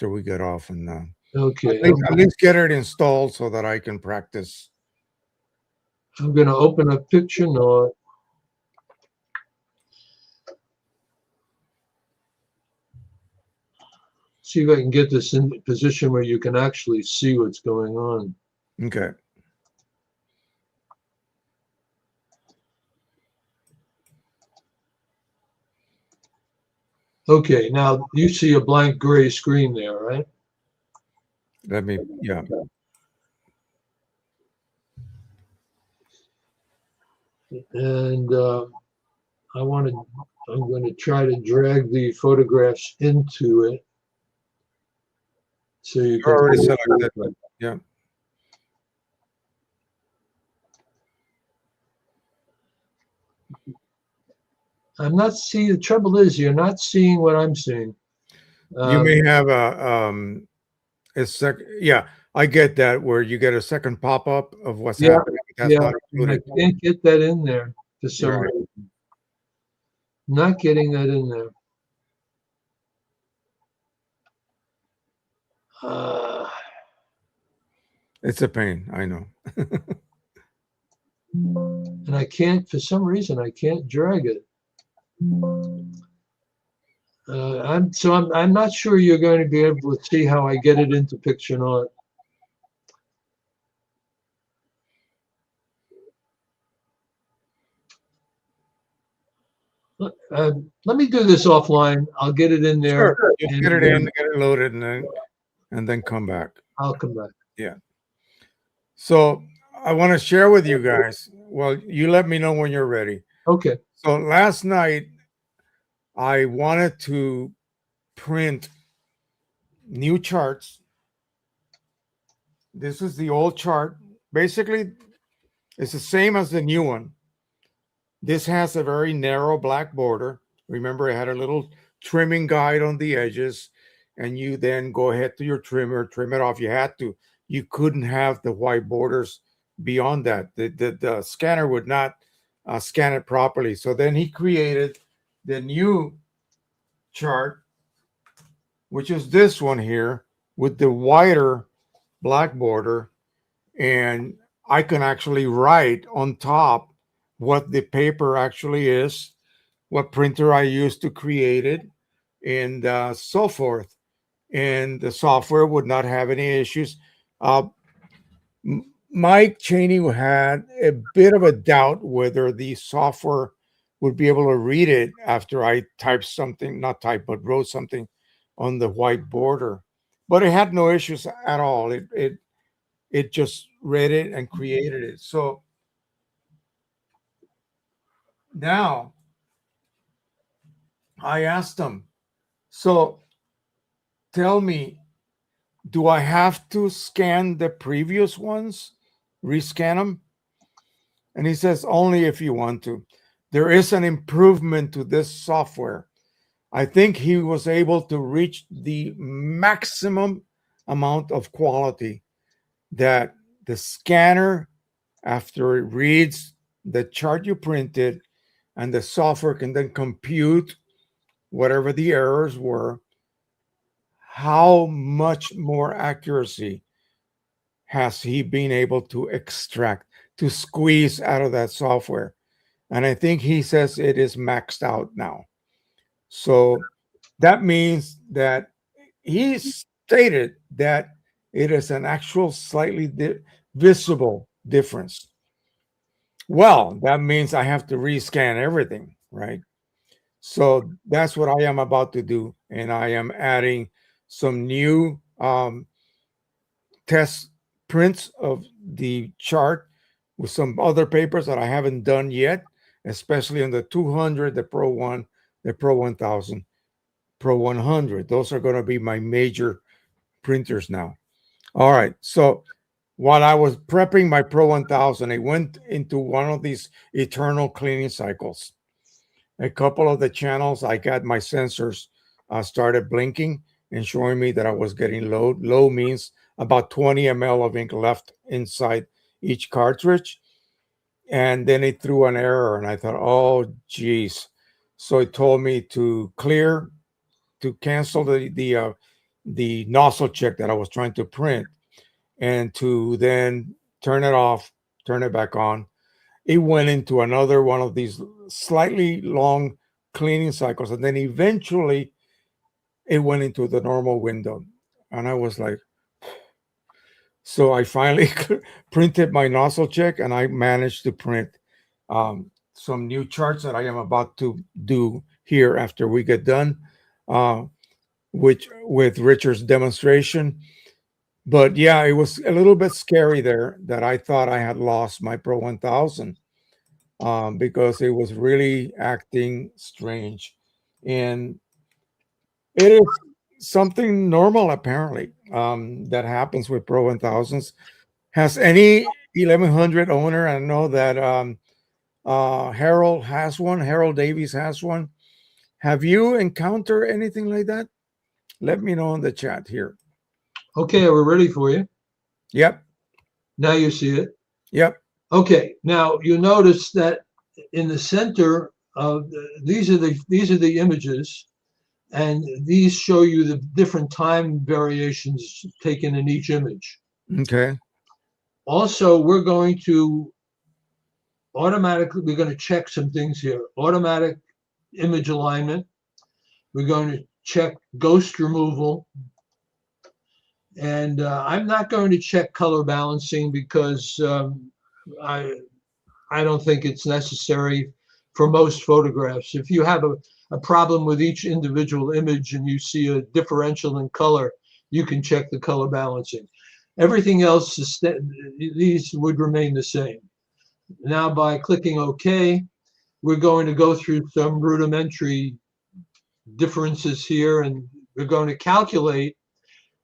we get off, and Okay. at least get it installed so that I can practice. I'm going to open up picture note. See if I can get this in a position where you can actually see what's going on. Okay. Okay, now you see a blank gray screen there, right? Yeah. And I'm going to try to drag the photographs into it. So you You're can already see selected. Yeah. I'm not seeing, the trouble is you're not seeing what I'm seeing. You may have yeah, I get that, where you get a second pop-up of what's Yeah, happening. That's yeah, not and I included. can't get that in there for some Right. reason. Not getting that in there. It's a pain, I know. And I can't, for some reason, I can't drag it. I'm not sure you're going to be able to see how I get it into picture note. Let me do this offline. I'll get it in there. Sure. Just get it in, and get it loaded, and then come back. I'll come back. Yeah. So I want to share with you guys. Well, you let me know when you're ready. Okay. So last night I wanted to print new charts. This is the old chart. Basically, it's the same as the new one. This has a very narrow black border. Remember, it had a little trimming guide on the edges, and you then go ahead to your trimmer, trim it off. You had to. You couldn't have the white borders beyond that. The scanner would not scan it properly. So then he created the new chart, which is this one here with the wider black border, and I can actually write on top what the paper actually is, what printer I used to create it, and so forth. And the software would not have any issues. Uh, Mike Cheney had a bit of a doubt whether the software would be able to read it after I typed something, not typed, but wrote something on the white border. But it had no issues at all. It just read it and created it. So now I asked him, so tell me, do I have to scan the previous ones, rescan them? And he says, only if you want to. There is an improvement to this software. I think he was able to reach the maximum amount of quality that the scanner, after it reads the chart you printed, and the software can then compute whatever the errors were, how much more accuracy has he been able to extract, to squeeze out of that software? And I think he says it is maxed out now. So that means that he stated that it is an actual slightly visible difference. Well, that means I have to rescan everything, right? So that's what I am about to do. And I am adding some new test prints of the chart with some other papers that I haven't done yet, especially on the 200, the Pro 1, the Pro 1000, Pro 100. Those are going to be my major printers now. All right. So while I was prepping my Pro 1000, I went into one of these eternal cleaning cycles. A couple of the channels, I got my sensors started blinking and showing me that I was getting low. Low means about 20 ml of ink left inside each cartridge. And then it threw an error, and I thought, oh, geez. So it told me to clear, to cancel the nozzle check that I was trying to print, and to then turn it off, turn it back on. It went into another one of these slightly long cleaning cycles, and then eventually it went into the normal window. And I was like, so I finally printed my nozzle check, and I managed to print some new charts that I am about to do here after we get done, uh, which with Richard's demonstration. But yeah, it was a little bit scary there that I thought I had lost my Pro 1000 because it was really acting strange. And it is something normal, apparently, that happens with Pro 1000s. Has any 1100 owner? I know that Harold has one, Harold Davies has one. Have you encountered anything like that? Let me know in the chat here. Okay, we're ready for you. Yep. Now you see it. Yep. Okay, now you notice that in the center of these are the images, and these show you the different time variations taken in each image. Okay. Also, we're going to check some things here. Automatic image alignment. We're going to check ghost removal. And I'm not going to check color balancing because I don't think it's necessary for most photographs. If you have a problem with each individual image and you see a differential in color, you can check the color balancing. Everything else, these would remain the same. Now, by clicking OK, we're going to go through some rudimentary differences here, and we're going to calculate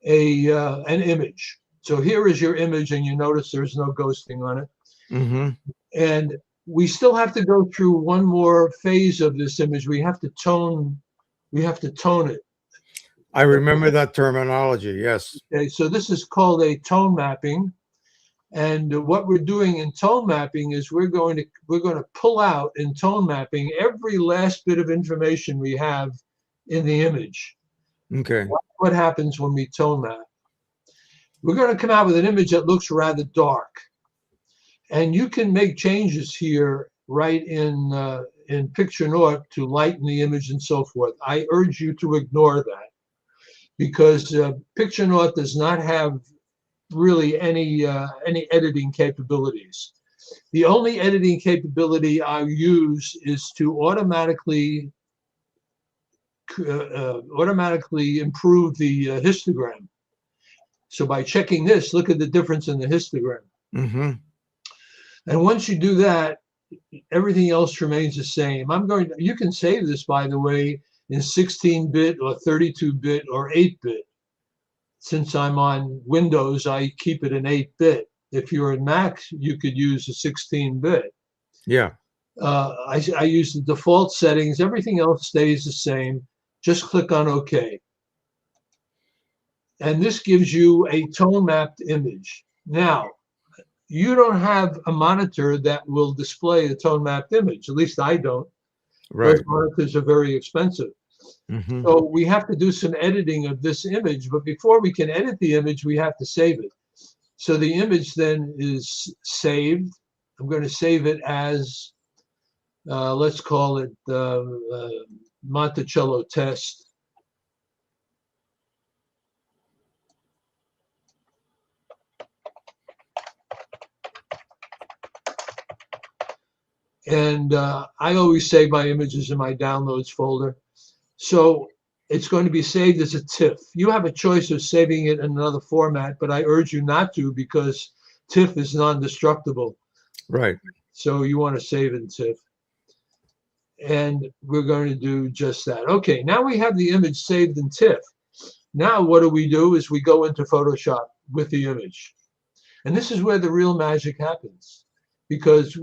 an image. So here is your image, and you notice there's no ghosting on it. Mm-hmm. And we still have to go through one more phase of this image. We have to tone it. I remember that terminology. Yes. Okay, so this is called a tone mapping. And what we're doing in tone mapping is we're going to pull out in tone mapping every last bit of information we have in the image. Okay. What happens when we tone map? We're going to come out with an image that looks rather dark. And you can make changes here right in Picture Note to lighten the image and so forth. I urge you to ignore that because Picture Note does not have really any editing capabilities. The only editing capability I use is to automatically improve the histogram. So by checking this, look at the difference in the histogram. Mm-hmm. And once you do that, everything else remains the same. You can save this, by the way, in 16-bit or 32-bit or 8-bit. Since I'm on Windows, I keep it in 8-bit. If you're in Mac, you could use a 16-bit. Yeah. I use the default settings. Everything else stays the same. Just click on OK. And this gives you a tone mapped image. Now, you don't have a monitor that will display a tone mapped image. At least I don't. Right. Those monitors are very expensive. Mm-hmm. So we have to do some editing of this image. But before we can edit the image, we have to save it. So the image then is saved. I'm going to save it as, let's call it Monticello test. And I always save my images in my downloads folder. So it's going to be saved as a TIFF. You have a choice of saving it in another format, but I urge you not to because TIFF is non-destructible. Right. So you want to save in TIFF. And we're going to do just that. Okay, now we have the image saved in TIFF. Now what do is we go into Photoshop with the image. And this is where the real magic happens, because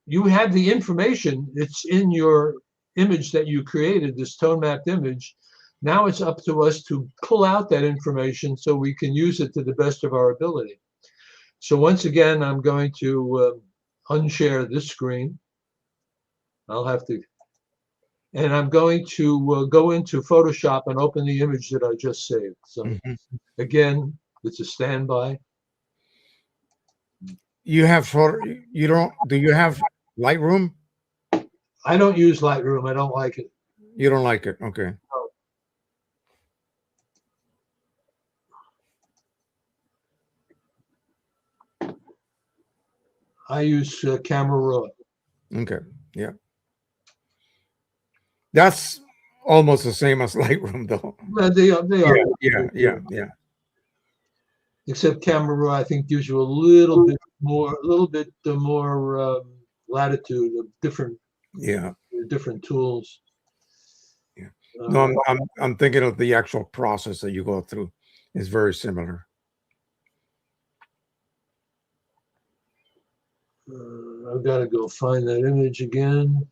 you have the information, it's in your image that you created, this tone mapped image. Now it's up to us to pull out that information so we can use it to the best of our ability. So once again, I'm going to unshare this screen. I'll have to, and I'm going to go into Photoshop and open the image that I just saved. So again, it's a standby. You have you don't, do you have Lightroom? I don't use Lightroom. I don't like it. You don't like it. Okay. No. I use Camera Raw. Okay. Yeah. That's almost the same as Lightroom, though. They are. Yeah. Except Camera Raw, I think, gives you a little bit more latitude of different tools. Yeah. No, I'm thinking of the actual process that you go through. It's very similar. I've got to go find that image again.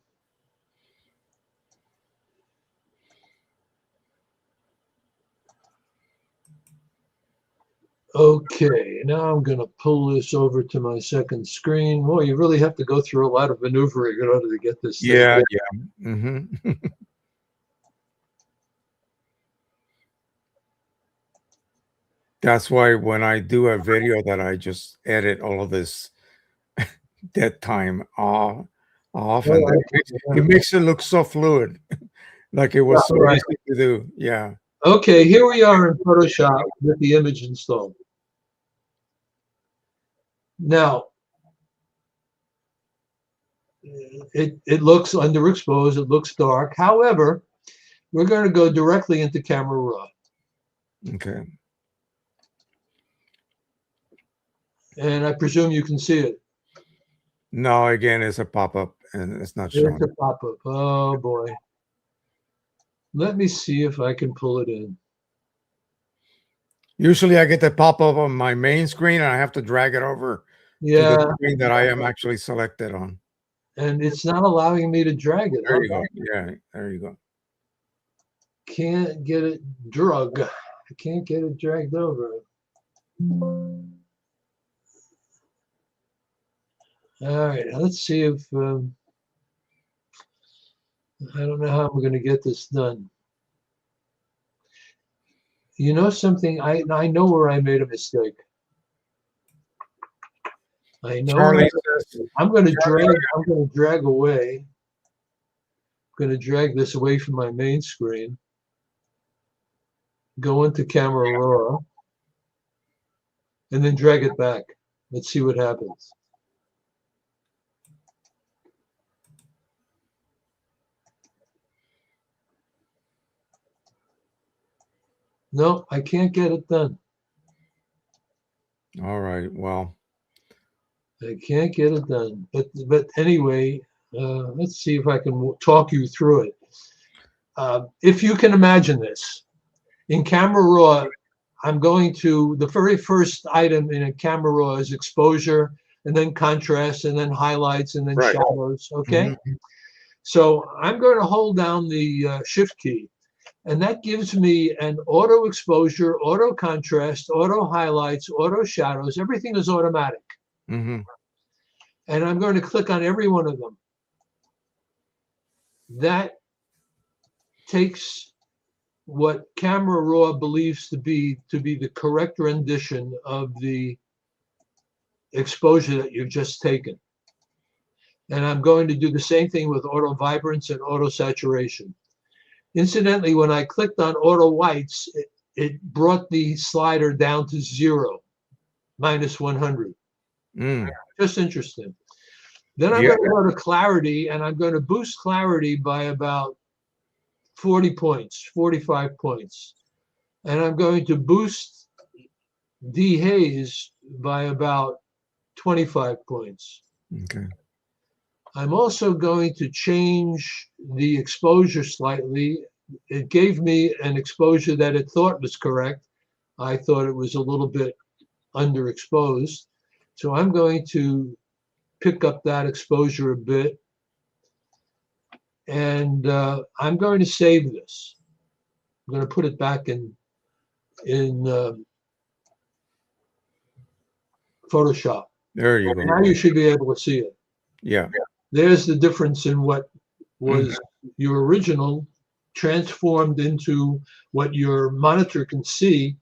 Okay, now I'm going to pull this over to my second screen. Boy, you really have to go through a lot of maneuvering in order to get this thing. Yeah. That's why when I do a video that I just edit all of this dead time off, and it makes it look so fluid, like it was so easy to do. Yeah. Okay, here we are in Photoshop with the image installed. Now, it looks underexposed, it looks dark. However, we're going to go directly into Camera Raw. Okay. And I presume you can see it. No, again, it's a pop-up and it's not showing. It's a pop-up. Oh, boy. Let me see if I can pull it in. Usually I get the pop-up on my main screen and I have to drag it over to the screen that I am actually selected on. And it's not allowing me to drag it. There you go. Yeah, there you go. Can't get it dragged. I can't get it dragged over. All right, let's see if I don't know how I'm going to get this done. You know something? I know where I made a mistake. I know. I'm going to drag away. I'm going to drag this away from my main screen. Go into Camera Raw, and then drag it back. Let's see what happens. No, I can't get it done. All right. Well, I can't get it done. But anyway, let's see if I can talk you through it. If you can imagine this, in Camera Raw, I'm going to, the very first item in a Camera Raw is exposure, and then contrast, and then highlights, and then shadows. Okay. So I'm going to hold down the Shift key. And that gives me an auto exposure, auto contrast, auto highlights, auto shadows. Everything is automatic. And I'm going to click on every one of them. That takes what Camera Raw believes to be the correct rendition of the exposure that you've just taken. And I'm going to do the same thing with auto vibrance and auto saturation. Incidentally, when I clicked on auto whites, it brought the slider down to 0, minus 100. Just interesting. Then I'm going to go to clarity, and I'm going to boost clarity by about 40 points, 45 points. And I'm going to boost dehaze by about 25 points. Okay. I'm also going to change the exposure slightly. It gave me an exposure that it thought was correct. I thought it was a little bit underexposed. So I'm going to pick up that exposure a bit. And I'm going to save this. I'm going to put it back in Photoshop. There you go. Now you should be able to see it. Yeah. There's the difference in what was your original transformed into what your monitor can see.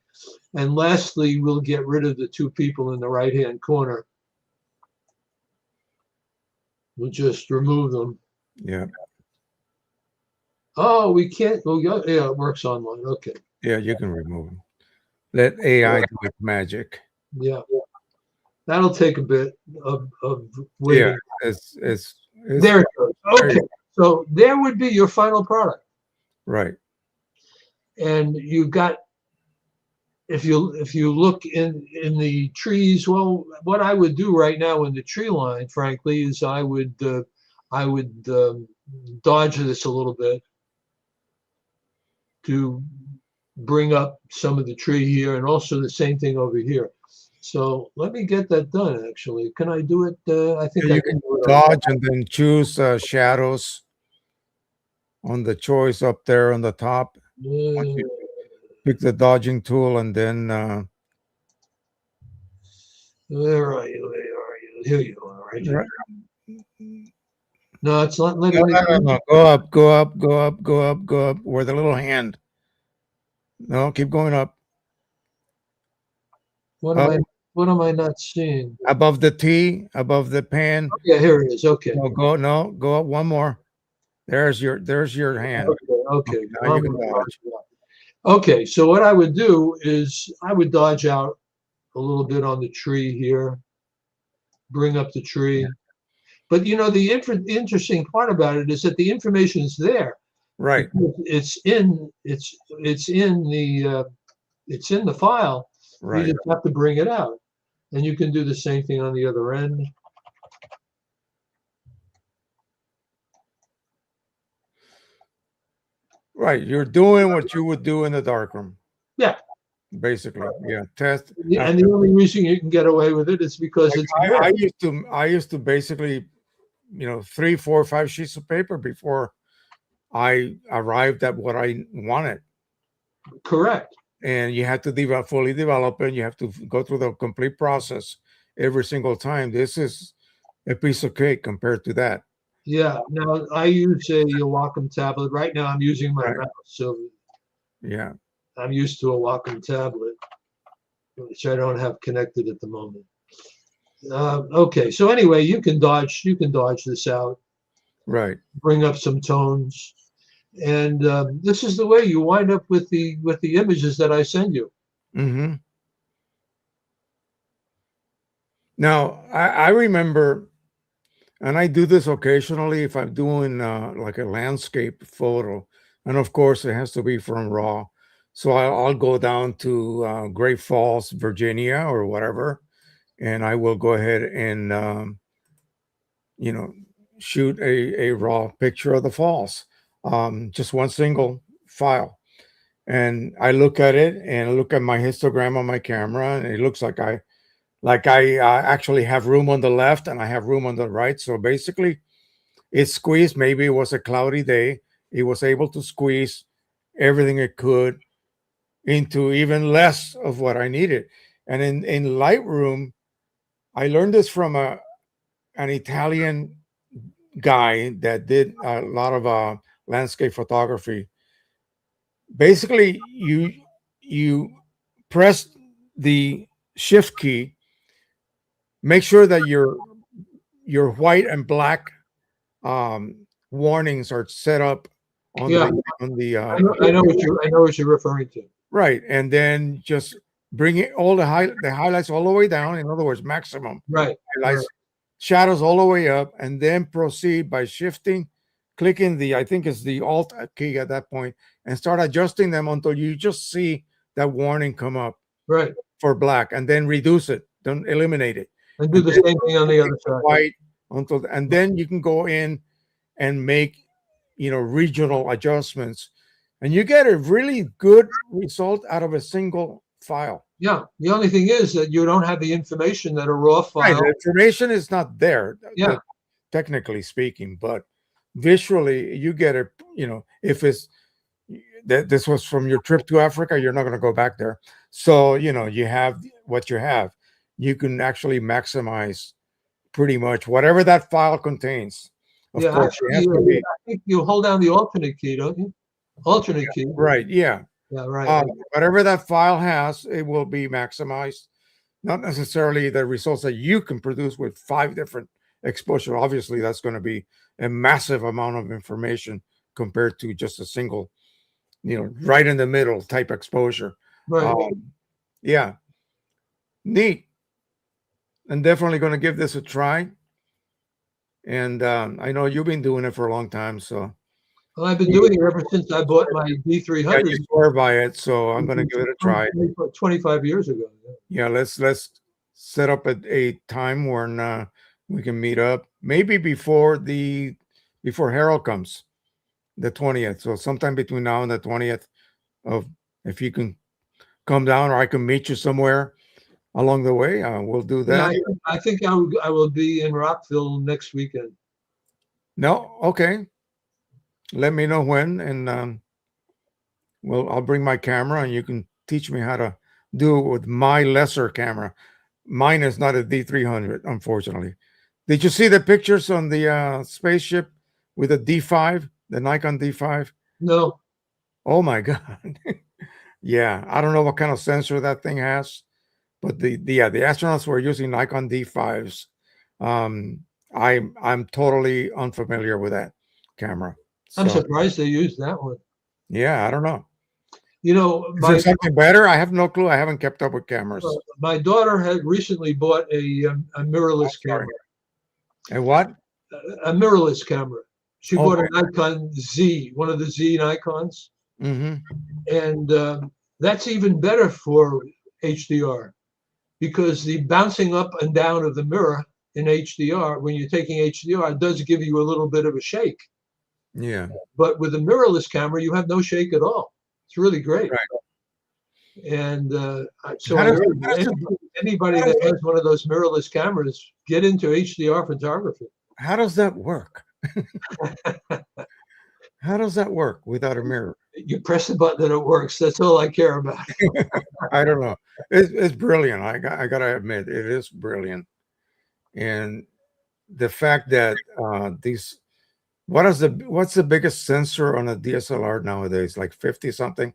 And lastly, we'll get rid of the two people in the right-hand corner. We'll just remove them. Yeah. Oh, we can't. Oh, yeah, it works online. Okay. Yeah, you can remove them. Let AI do its magic. Yeah. That'll take a bit of waiting. Yeah, it's there it goes. Okay. So there would be your final product. Right. And you've got, if you look in the trees, well, what I would do right now in the tree line, frankly, is I would dodge this a little bit to bring up some of the tree here, and also the same thing over here. So let me get that done. Actually, can I do it? I think I can do it. Dodge and then choose shadows on the choice up there on the top. Pick the dodging tool and then where are you? Where are you? Here you are, right here. Right. No, it's not letting me. No. Go up, go up, go up, go up, go up. Where the little hand. No, keep going up. What am I not seeing? Above the T, above the pen. Oh, yeah, here it is. Okay. Go up one more. There's your hand. Okay. Now you can dodge. Okay, so what I would do is I would dodge out a little bit on the tree here, bring up the tree. But you know, the interesting part about it is that the information is there. Right. It's in the file. Right. You just have to bring it out. And you can do the same thing on the other end. Right. You're doing what you would do in the darkroom. Yeah. Basically. Yeah. Test. And the only reason you can get away with it is because it's I used to basically, 3, 4, 5 sheets of paper before I arrived at what I wanted. Correct. And you have to fully develop it. You have to go through the complete process every single time. This is a piece of cake compared to that. Yeah. Now I use a Wacom tablet. Right now I'm using my mouse. So yeah, I'm used to a Wacom tablet, which I don't have connected at the moment. Okay. So anyway, you can dodge this out. Right. Bring up some tones. And this is the way you wind up with the images that I send you. Mm-hmm. Now, I remember, and I do this occasionally if I'm doing like a landscape photo, and of course it has to be from RAW. So I'll go down to Great Falls, Virginia, or whatever, and I will go ahead and shoot a raw picture of the falls. Just one single file, and I look at it and I look at my histogram on my camera, and it looks like I actually have room on the left and I have room on the right. So basically, it squeezed. Maybe it was a cloudy day. It was able to squeeze everything it could into even less of what I needed. And in Lightroom, I learned this from an Italian guy that did a lot of landscape photography. Basically, you press the shift key, make sure that your white and black warnings are set up on Yeah, the I know what you're referring to. right, and then just bring it all the highlights all the way down. In other words, maximum Right. highlights, shadows all the way up, and then proceed by shifting, clicking the, I think it's the Alt key at that point, and start adjusting them until you just see that warning come up Right. for black, and then reduce it, don't eliminate it, And do and the then same thing on the other side. white until, and then you can go in and make, regional adjustments, and you get a really good result out of a single file. Yeah. The only thing is that you don't have the information that a raw Right, file. the information is not there, Yeah. technically speaking, but visually you get it. If it's that this was from your trip to Africa, you're not going to go back there. So you have what you have. You can actually maximize pretty much whatever that file contains. Of Yeah. course, it has Actually, to be I think you hold down the alternate key, don't you? Alternate key. right. Yeah, Yeah. Right. whatever that file has, it will be maximized. Not necessarily the results that you can produce with 5 different exposure. Obviously, that's going to be a massive amount of information compared to just a single, right in the middle type exposure. Right. Yeah, neat. I'm definitely going to give this a try. And I know you've been doing it for a long time, so Well, I've been doing it ever since I bought my yeah, D300 you swear by it. So I'm going to give it a try. 25 years ago. Yeah, let's set up a time when we can meet up. Maybe before Harold comes, the 20th. So sometime between now and the 20th of, if you can come down, or I can meet you somewhere along the way, we'll do Yeah, that. I think I will be in Rockville next weekend. No, okay. Let me know when, and I'll bring my camera, and you can teach me how to do it with my lesser camera. Mine is not a D300, unfortunately. Did you see the pictures on the spaceship with the D5, the Nikon D5? No. Oh my God. Yeah, I don't know what kind of sensor that thing has, but the astronauts were using Nikon D5s. I'm totally unfamiliar with that camera. I'm So surprised they used that one. yeah, I don't know. You know, Is there something better? I have no clue. I haven't kept up with cameras. My daughter had recently bought a mirrorless camera. And what? A mirrorless camera. She bought Okay. a Nikon Z, one of the Z Nikons. Mm-hmm. And that's even better for HDR because the bouncing up and down of the mirror in HDR, when you're taking HDR, does give you a little bit of a shake. Yeah. But with a mirrorless camera, you have no shake at all. It's really great. Right. And so anybody that has one of those mirrorless cameras, get into HDR photography. How does that work? How does that work without a mirror? You press the button and it works. That's all I care about. I don't know. It's brilliant. I gotta admit, it is brilliant. And the fact that what's the biggest sensor on a DSLR nowadays? Like 50 something?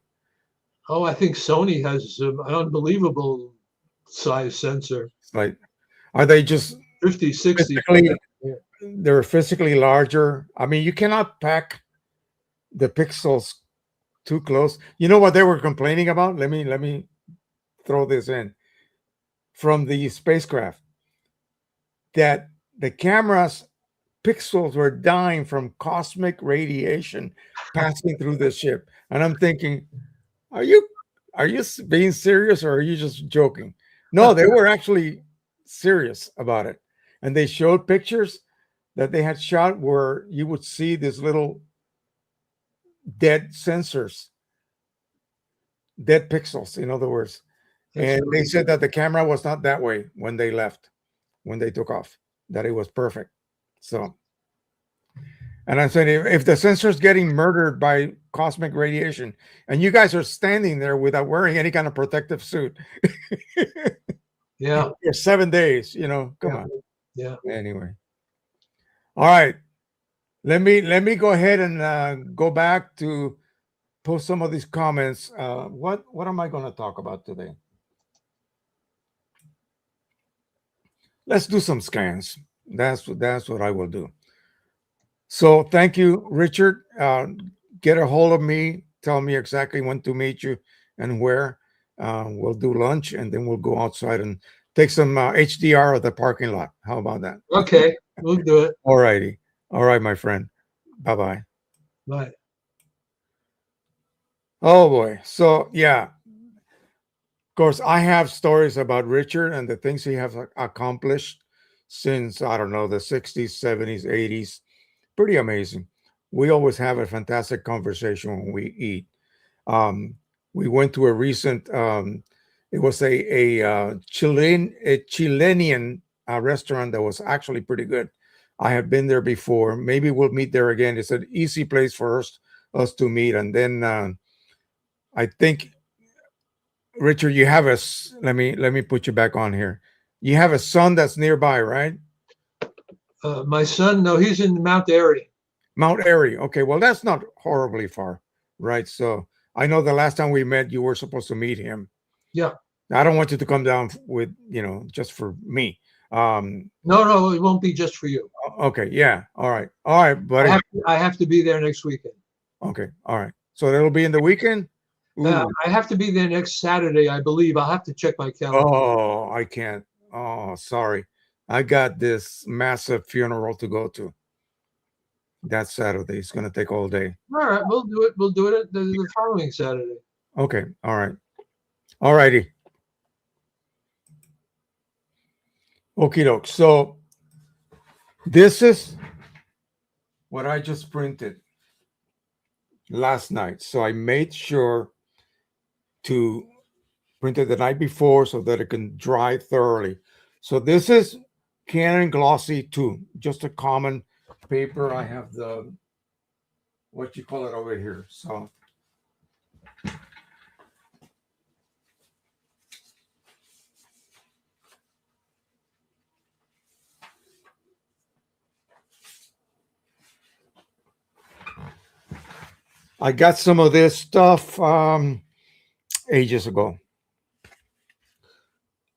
Oh, I think Sony has an unbelievable size sensor. It's like, are they just 50, 60. They're physically larger? I mean, you cannot pack the pixels too close. You know what they were complaining about? Let me throw this in from the spacecraft, that the camera's pixels were dying from cosmic radiation passing through the ship. And I'm thinking, are you being serious, or are you just joking? No, they were actually serious about it. And they showed pictures that they had shot where you would see these little dead sensors, dead pixels, in other words. And they said that the camera was not that way when they left, when they took off, that it was perfect. So, and I'm saying, if the sensor is getting murdered by cosmic radiation and you guys are standing there without wearing any kind of protective suit, yeah, for 7 days, come on. Yeah. Anyway. All right. Let me go ahead and go back to post some of these comments. What am I going to talk about today? Let's do some scans. That's what I will do. So thank you, Richard. get a hold of me. Tell me exactly when to meet you and where. We'll do lunch and then we'll go outside and take some HDR of the parking lot. How about that? Okay, we'll do it. All righty. All right, my friend. Bye bye. Bye. Oh boy. So yeah, of course, I have stories about Richard and the things he has accomplished since I don't know the 60s, 70s, 80s. Pretty amazing. We always have a fantastic conversation when we eat. Um, we went to a recent. It was a Chilean restaurant that was actually pretty good. I have been there before. Maybe we'll meet there again. It's an easy place for us to meet, and then I think Richard, you have let me put you back on here. You have a son that's nearby, right? My son, no, he's in Mount Airy. Mount Airy. Okay, well that's not horribly far, right? So I know the last time we met, you were supposed to meet him. Yeah. I don't want you to come down with just for me. No, it won't be just for you. Okay, yeah, all right, buddy. I have to be there next weekend. Okay, all right. So that'll be in the weekend. I have to be there next Saturday, I believe. I'll have to check my calendar. Oh, I can't. Oh, sorry. I got this massive funeral to go to. That Saturday. It's going to take all day. All right, we'll do it. We'll do it the following Saturday. Okay, all right. All righty. Okie doke. So this is what I just printed last night. So I made sure to print it the night before so that it can dry thoroughly. So this is Canon Glossy 2, just a common paper. I have the, what you call it over here. So I got some of this stuff ages ago.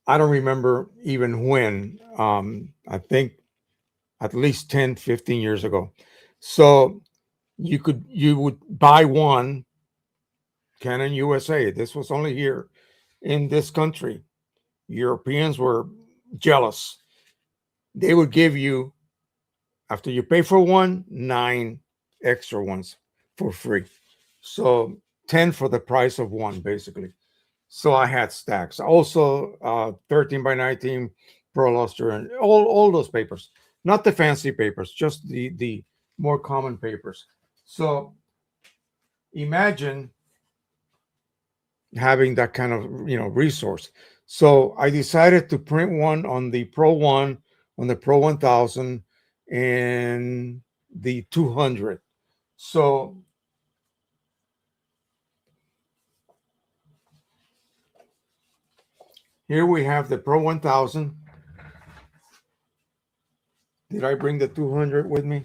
I don't remember even when. I think at least 10, 15 years ago. So you would buy one Canon USA. This was only here in this country. Europeans were jealous. They would give you, after you pay for one, 9 extra ones for free. So 10 for the price of one, basically. So I had stacks. Also 13 by 19 Pro Luster and all those papers. Not the fancy papers, just the more common papers. So imagine having that kind of resource. So I decided to print one on the Pro 1, on the Pro 1000, and the 200. So here we have the Pro 1000. Did I bring the 200 with me?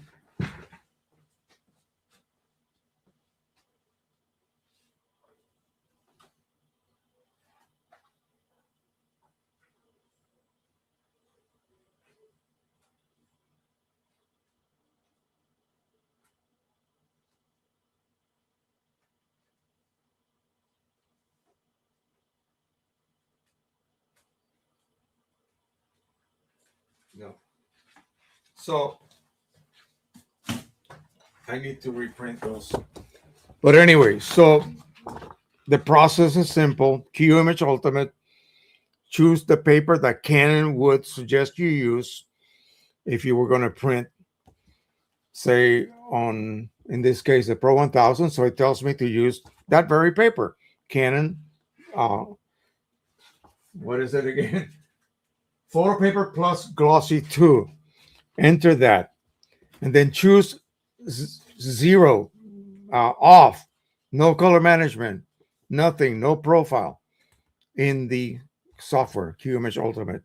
No. So I need to reprint those. But anyway, so the process is simple. QImage Ultimate. Choose the paper that Canon would suggest you use if you were going to print, say, on, in this case, the Pro 1000. So it tells me to use that very paper. Canon, what is it again? Photo paper plus Glossy 2. Enter that. And then choose 0, off, no color management, nothing, no profile in the software, QImage Ultimate,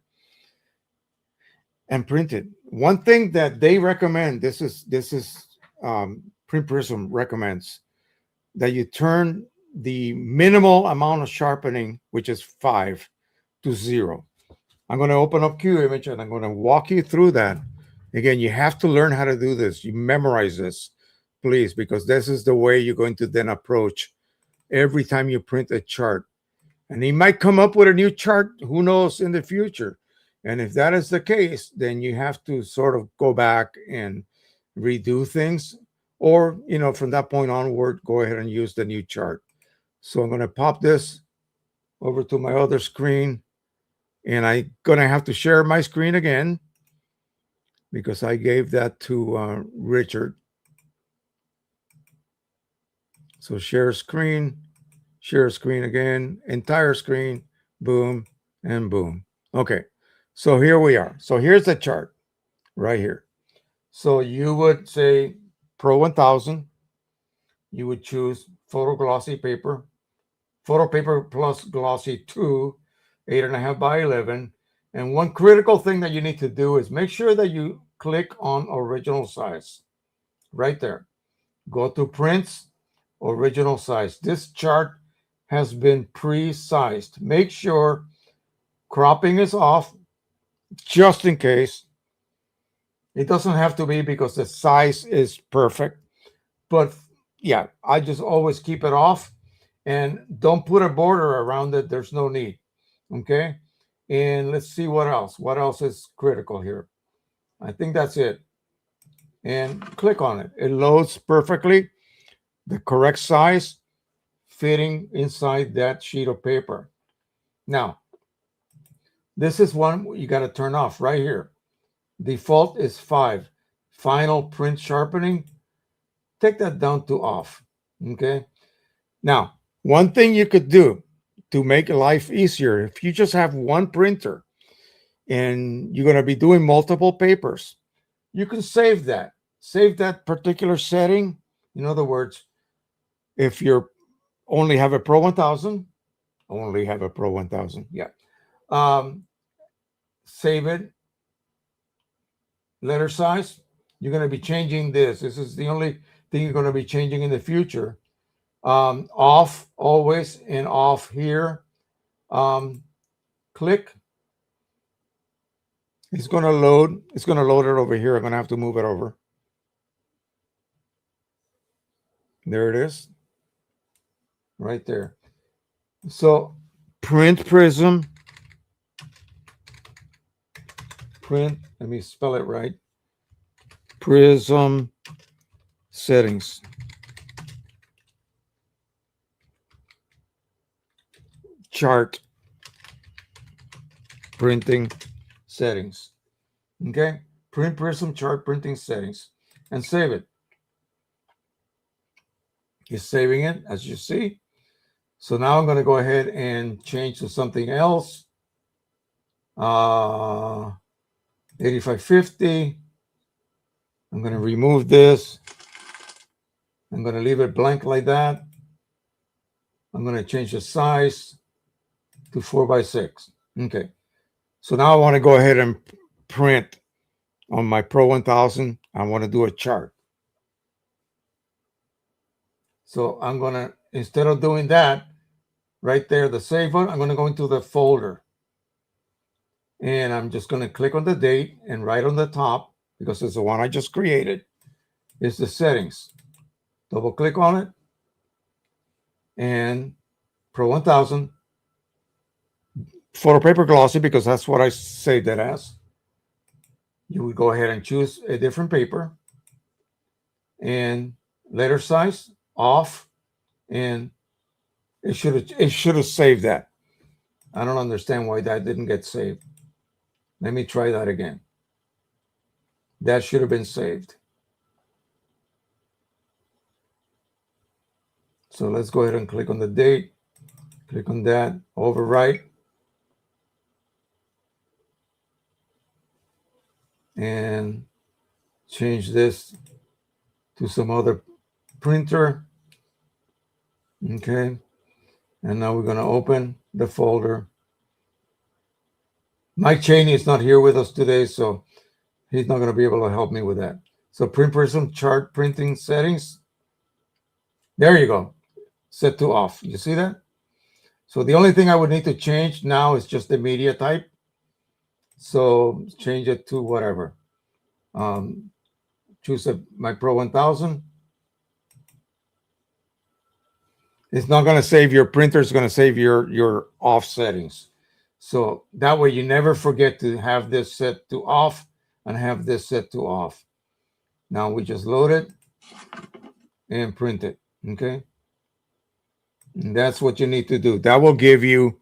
and print it. One thing that they recommend, this is Print Prism recommends, that you turn the minimal amount of sharpening, which is 5, to 0. I'm going to open up QImage and I'm going to walk you through that. Again, you have to learn how to do this. You memorize this. please, because this is the way you're going to then approach every time you print a chart. And he might come up with a new chart, who knows, in the future. And if that is the case, then you have to sort of go back and redo things. Or, from that point onward, go ahead and use the new chart. So I'm going to pop this over to my other screen. And I'm going to have to share my screen again because I gave that to Richard. So share screen again, entire screen, boom, and boom. Okay, so here we are. So here's the chart right here. So you would say Pro 1000. You would choose photo glossy paper, photo paper plus glossy 2, 8.5 by 11. And one critical thing that you need to do is make sure that you click on original size right there. Go to prints, original size. This chart has been pre-sized. Make sure cropping is off just in case. It doesn't have to be because the size is perfect. But yeah, I just always keep it off and don't put a border around it. There's no need. Okay. And let's see what else. What else is critical here? I think that's it. And click on it. It loads perfectly. The correct size fitting inside that sheet of paper. Now, this is one you got to turn off right here. Default is 5. Final print sharpening. Take that down to off. Okay. Now, one thing you could do to make life easier, if you just have one printer and you're going to be doing multiple papers, you can save that. Save that particular setting. In other words, if you only have a Pro 1000, yeah. Save it. Letter size. You're going to be changing this. This is the only thing you're going to be changing in the future. Off always and off here. Click. It's going to load. It's going to load it over here. I'm going to have to move it over. There it is. Right there. So print prism. Print. Let me spell it right. Prism settings. Chart printing settings. Okay. Print prism chart printing settings and save it. It's saving it, as you see. So now I'm going to go ahead and change to something else. 8550. I'm going to remove this. I'm going to leave it blank like that. I'm going to change the size to 4x6. Okay. So now I want to go ahead and print on my Pro 1000. I want to do a chart. So I'm going to, instead of doing that, right there, the save button, I'm going to go into the folder. And I'm just going to click on the date, and right on the top, because it's the one I just created, is the settings. Double click on it. And Pro 1000. Photo paper glossy, because that's what I saved it as. You would go ahead and choose a different paper. And letter size off. And it should have saved that. I don't understand why that didn't get saved. Let me try that again. That should have been saved. So let's go ahead and click on the date. Click on that. Overwrite. And change this to some other printer. Okay. And now we're going to open the folder. Mike Cheney is not here with us today, so he's not going to be able to help me with that. So print prism chart printing settings. There you go. Set to off. You see that? So the only thing I would need to change now is just the media type. So change it to whatever. Choose my Pro 1000. It's not going to save your printer. It's going to save your off settings. So that way you never forget to have this set to off and have this set to off. Now we just load it and print it. Okay. And that's what you need to do. That will give you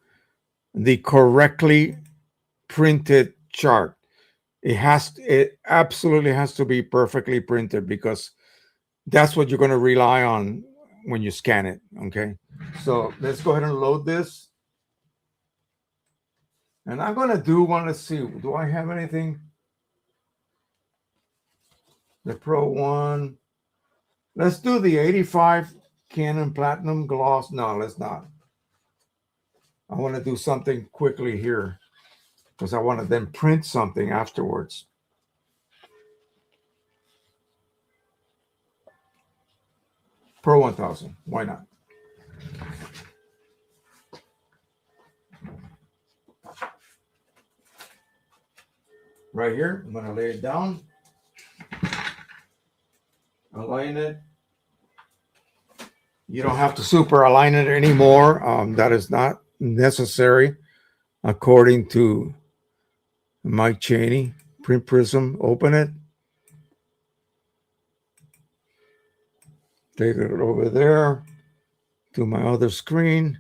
the correctly printed chart. It absolutely has to be perfectly printed because that's what you're going to rely on when you scan it. Okay. So let's go ahead and load this. And I'm going to want to see, do I have anything? The Pro One. Let's do the 85 Canon Platinum Gloss. No, let's not. I want to do something quickly here because I want to then print something afterwards. Pro 1000. Why not? Right here, I'm going to lay it down. Align it. You don't have to super align it anymore. That is not necessary, according to Mike Cheney. Print Prism, open it. Take it over there to my other screen.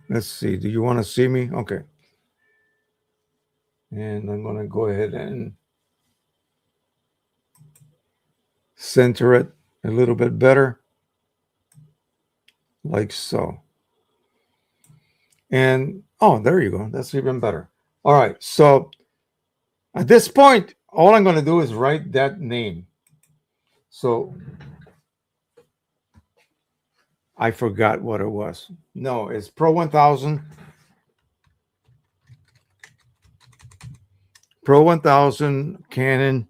Let's see. Do you want to see me? Okay. And I'm going to go ahead and center it a little bit better, like so. And, oh, there you go. That's even better. All right. So at this point, all I'm going to do is write that name. So I forgot what it was. No, it's Pro 1000. Pro 1000 Canon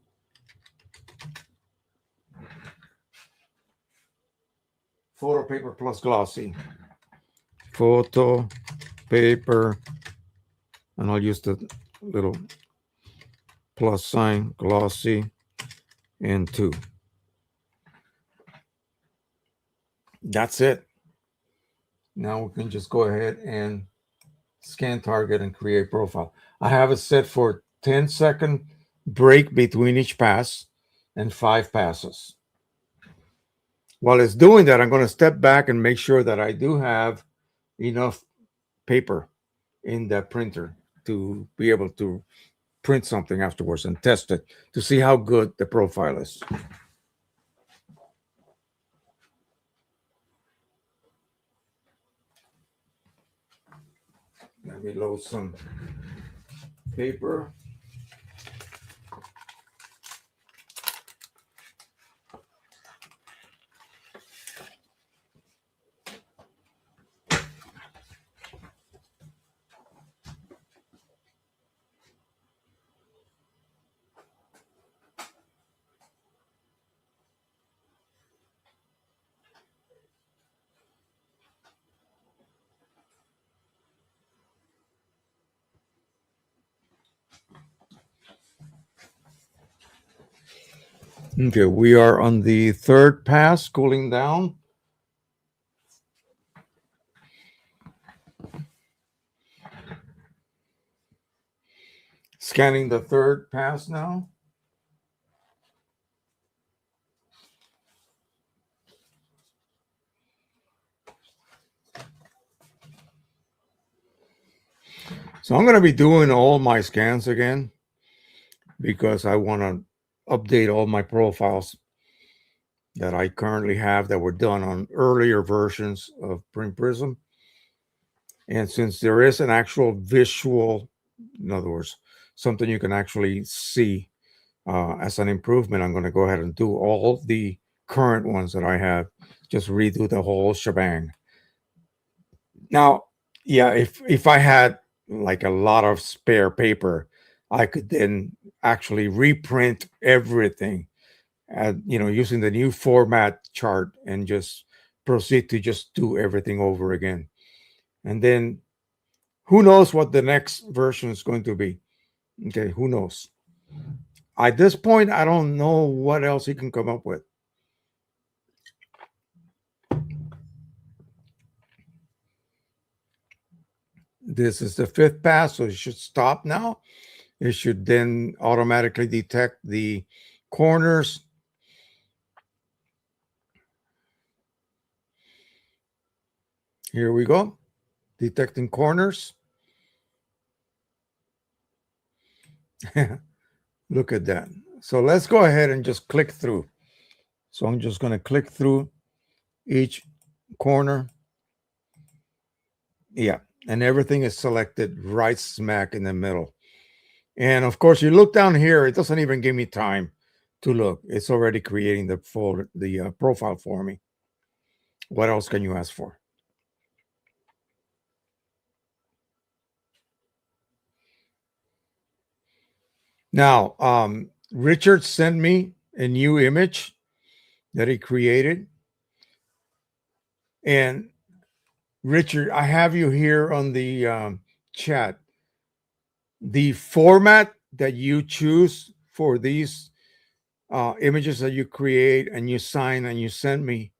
Photo Paper Plus Glossy. Photo Paper, and I'll use the little plus sign, Glossy, and 2. That's it. Now we can just go ahead and scan target and create profile. I have it set for 10-second break between each pass and 5 passes. While it's doing that, I'm going to step back and make sure that I do have enough paper in that printer to be able to print something afterwards and test it to see how good the profile is. Let me load some paper. Okay, we are on the 3rd pass, cooling down. Scanning the 3rd pass now. So I'm going to be doing all my scans again because I want to update all my profiles that I currently have that were done on earlier versions of Print Prism. And since there is an actual visual, in other words, something you can actually see as an improvement, I'm going to go ahead and do all the current ones that I have, just redo the whole shebang. Now, yeah, if I had like a lot of spare paper, I could then actually reprint everything, using the new format chart and just proceed to just do everything over again. And then who knows what the next version is going to be? Okay, who knows? At this point, I don't know what else he can come up with. This is the 5th pass, so it should stop now. It should then automatically detect the corners. Here we go. Detecting corners. Look at that. So let's go ahead and just click through. So I'm just going to click through each corner. Yeah. And everything is selected right smack in the middle. And of course, you look down here, it doesn't even give me time to look. It's already creating the profile for me. What else can you ask for? Now, Richard sent me a new image that he created. And Richard, I have you here on the chat. The format that you choose for these images that you create and you sign and you send me,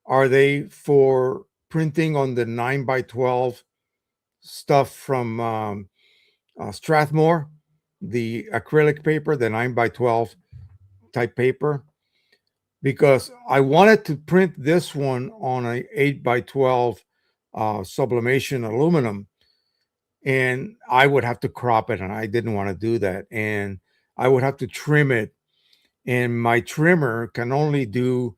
are they for printing on the 9x12 stuff from Strathmore, the acrylic paper, the 9x12 type paper? Because I wanted to print this one on a 8x12 sublimation aluminum, and I would have to crop it, and I didn't want to do that. And I would have to trim it, and my trimmer can only do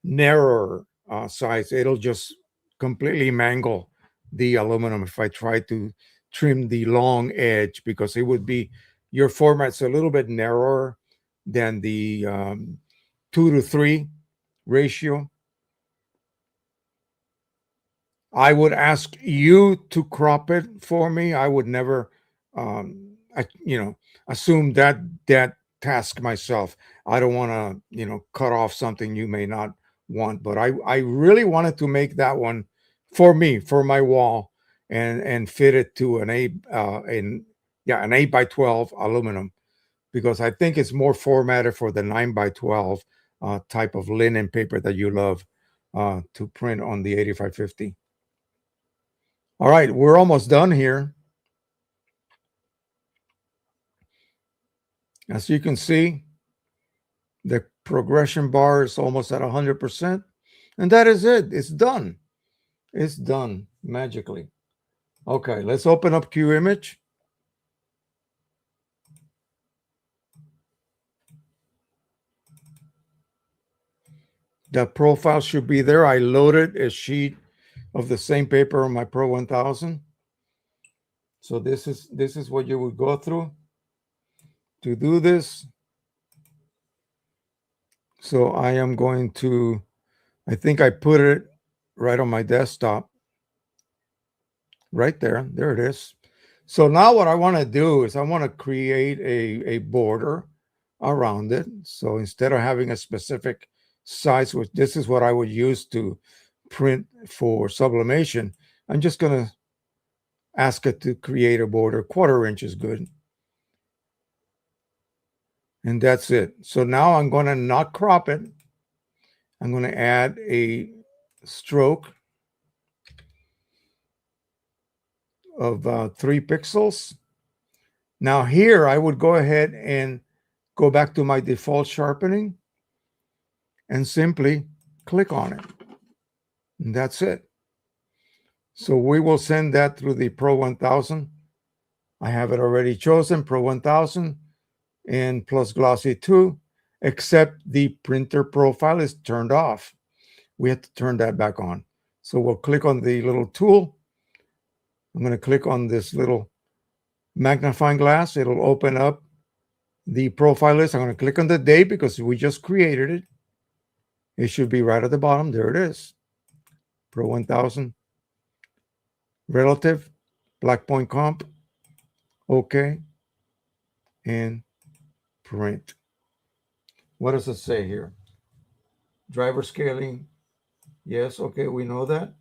narrower size. It'll just completely mangle the aluminum if I try to trim the long edge, because it would be, your format's a little bit narrower than the 2:3 ratio. I would ask you to crop it for me. I would never, assume that task myself. I don't want to, cut off something you may not want. But I really wanted to make that one for me, for my wall, and fit it to an an 8x12 aluminum, because I think it's more formatted for the 9x12 type of linen paper that you love to print on the 8550. All right, we're almost done here. As you can see, the progression bar is almost at 100%. And that is it. It's done. It's done magically. Okay, let's open up Q Image. The profile should be there. I loaded a sheet of the same paper on my Pro 1000. So this is what you would go through to do this. So I am going to, I think I put it right on my desktop. Right there. There it is. So now what I want to do is I want to create a border around it. So instead of having a specific size, which this is what I would use to print for sublimation, I'm just going to ask it to create a border. 1/4 inch is good. And that's it. So now I'm going to not crop it. I'm going to add a stroke of 3 pixels. Now here I would go ahead and go back to my default sharpening and simply click on it. And that's it. So we will send that through the Pro 1000. I have it already chosen, Pro 1000 and plus Glossy 2, except the printer profile is turned off. We have to turn that back on. So we'll click on the little tool. I'm going to click on this little magnifying glass. It'll open up the profile list. I'm going to click on the date because we just created it. It should be right at the bottom. There it is. Pro 1000. Relative. Black point comp. Okay. And print. What does it say here? Driver scaling. Yes. Okay. We know that.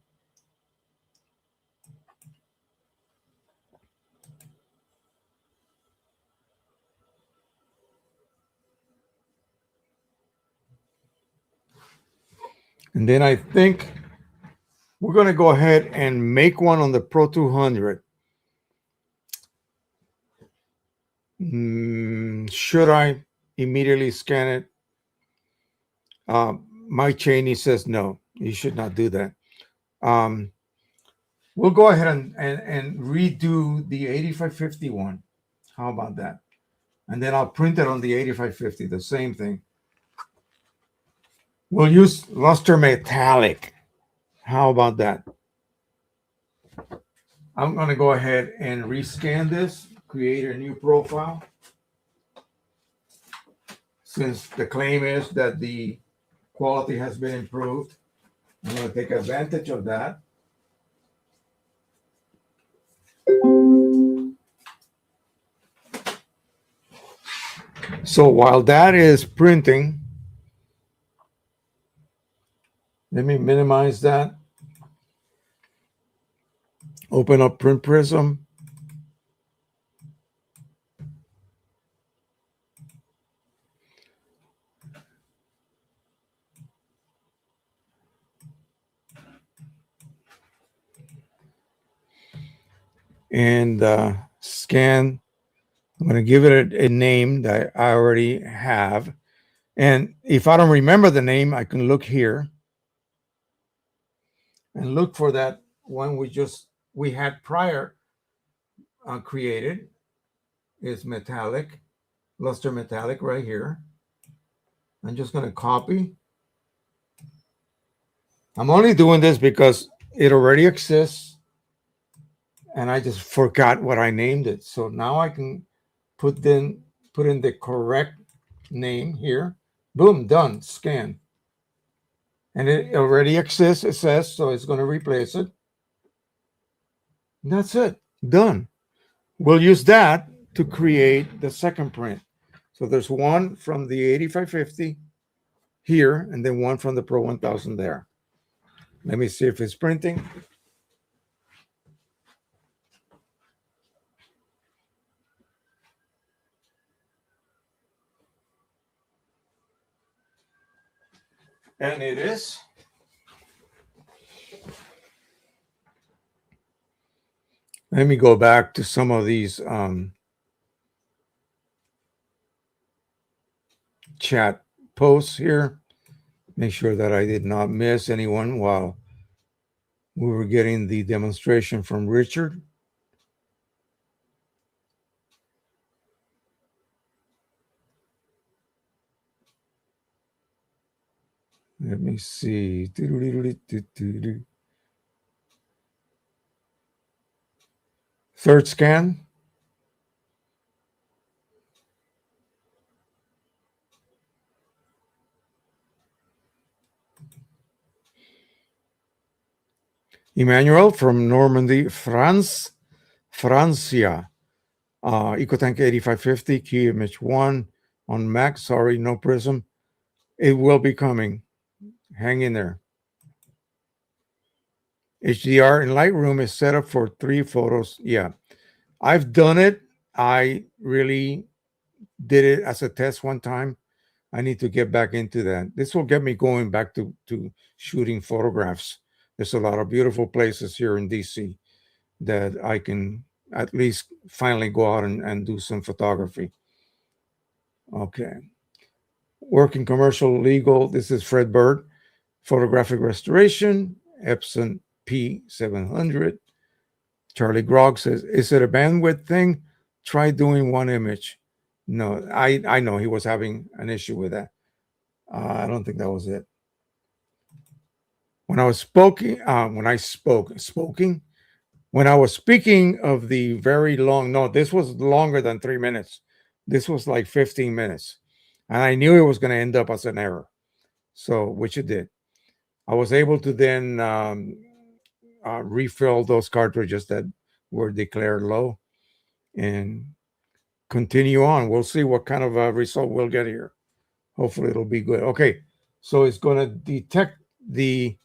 And then I think We're going to go ahead and make one on the Pro 200. Should I immediately scan it? Mike Cheney says no, you should not do that. We'll go ahead and redo the 8551. How about that? And then I'll print it on the 8550, the same thing. We'll use luster metallic. How about that? I'm going to go ahead and rescan this, create a new profile. Since the claim is that the quality has been improved, I'm going to take advantage of that. So while that is printing, let me minimize that. Open up Print Prism. And scan. I'm going to give it a name that I already have. And if I don't remember the name, I can look here and look for that one we had prior created. Is metallic, luster metallic right here. I'm just going to copy. I'm only doing this because it already exists and I just forgot what I named it. So now I can put in the correct name here. Boom, done, scan. And it already exists, it says, so it's going to replace it. And that's it, done. We'll use that to create the second print. So there's one from the 8550 here, and then one from the Pro 1000 there. Let me see if it's printing. And it is. Let me go back to some of these chat posts here. Make sure that I did not miss anyone while we were getting the demonstration from Richard. Let me see. Third scan. Emmanuel from Normandy, France, Francia. EcoTank 8550, key image 1 on Mac. Sorry, no Prism. It will be coming. Hang in there. HDR in Lightroom is set up for 3 photos. Yeah, I've done it. I really did it as a test one time. I need to get back into that. This will get me going back to shooting photographs. There's a lot of beautiful places here in DC that I can at least finally go out and do some photography. Okay. Working commercial legal. This is Fred Bird. Photographic restoration. Epson P700. Charlie Grog says, is it a bandwidth thing? Try doing one image. No, I know he was having an issue with that. I don't think that was it. When I was speaking of the very long, no, this was longer than 3 minutes. This was like 15 minutes. And I knew it was going to end up as an error. So, which it did. I was able to then refill those cartridges that were declared low and continue on. We'll see what kind of a result we'll get here. Hopefully it'll be good. Okay, so it's going to detect the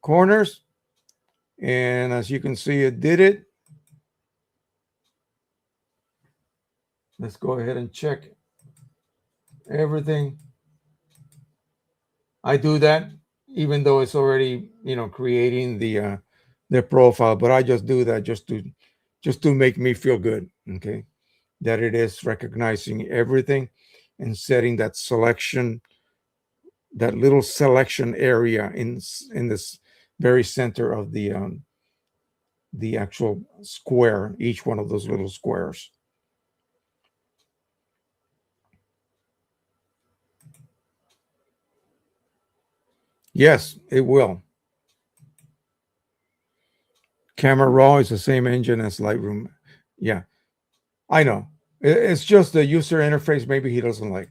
corners, and as you can see, it did it. Let's go ahead and check everything. I do that even though it's already, creating the profile. But I just do that just to make me feel good. Okay, that it is recognizing everything and setting that little selection area in this very center of the actual square, each one of those little squares. Yes, it will. Camera Raw is the same engine as Lightroom. Yeah, I know. It's just the user interface maybe he doesn't like.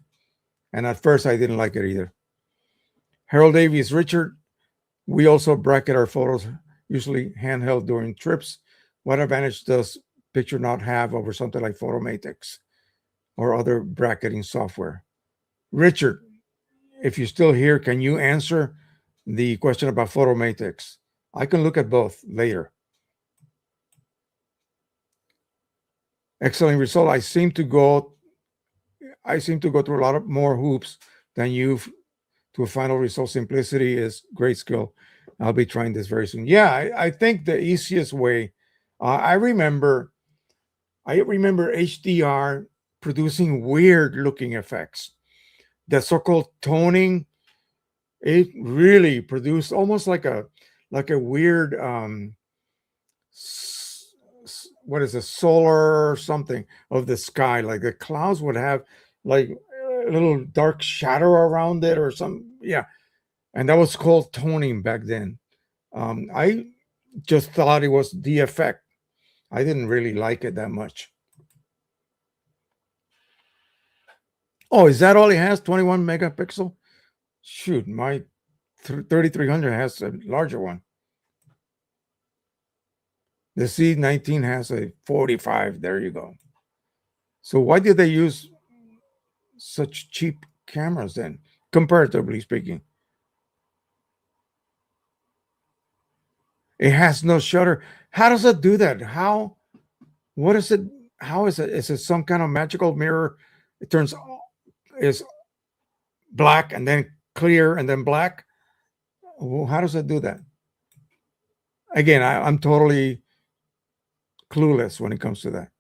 And at first I didn't like it either. Harold Davies, Richard, we also bracket our photos, usually handheld during trips. What advantage does picture not have over something like Photomatrix or other bracketing software? Richard, if you're still here, can you answer the question about Photomatrix? I can look at both later. Excellent result. I seem to go through a lot of more hoops than you to a final result. Simplicity is great skill. I'll be trying this very soon. Yeah, I think the easiest way. I remember HDR producing weird looking effects. The so-called toning, it really produced almost like a weird what is a solar or something of the sky. Like the clouds would have like a little dark shadow around it or some. Yeah, and that was called toning back then. I just thought it was the effect. I didn't really like it that much. Oh, is that all it has? 21 megapixel? Shoot, my 3300 has a larger one. The C19 has a 45. There you go. So why did they use such cheap cameras then, comparatively speaking? It has no shutter. How does it do that? What is it? How is it? Is it some kind of magical mirror? It turns is black and then clear and then black. Well, how does it do that? Again, I'm totally clueless when it comes to that.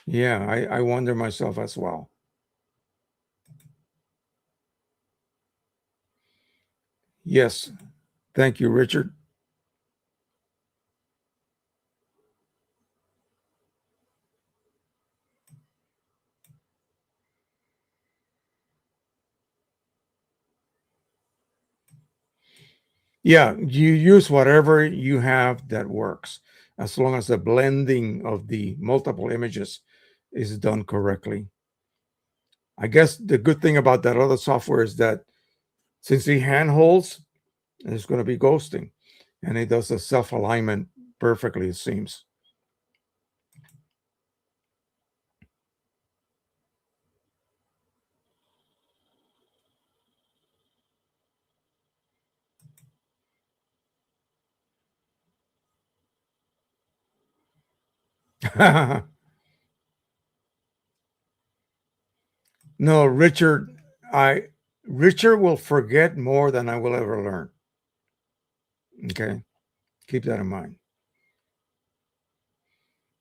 Yeah, I wonder myself as well. Yes. Thank you, Richard. Yeah, you use whatever you have that works, as long as the blending of the multiple images is done correctly. I guess the good thing about that other software is that since the handholds, it's going to be ghosting, and it does the self alignment perfectly, it seems. No, I Richard will forget more than I will ever learn. Okay, keep that in mind.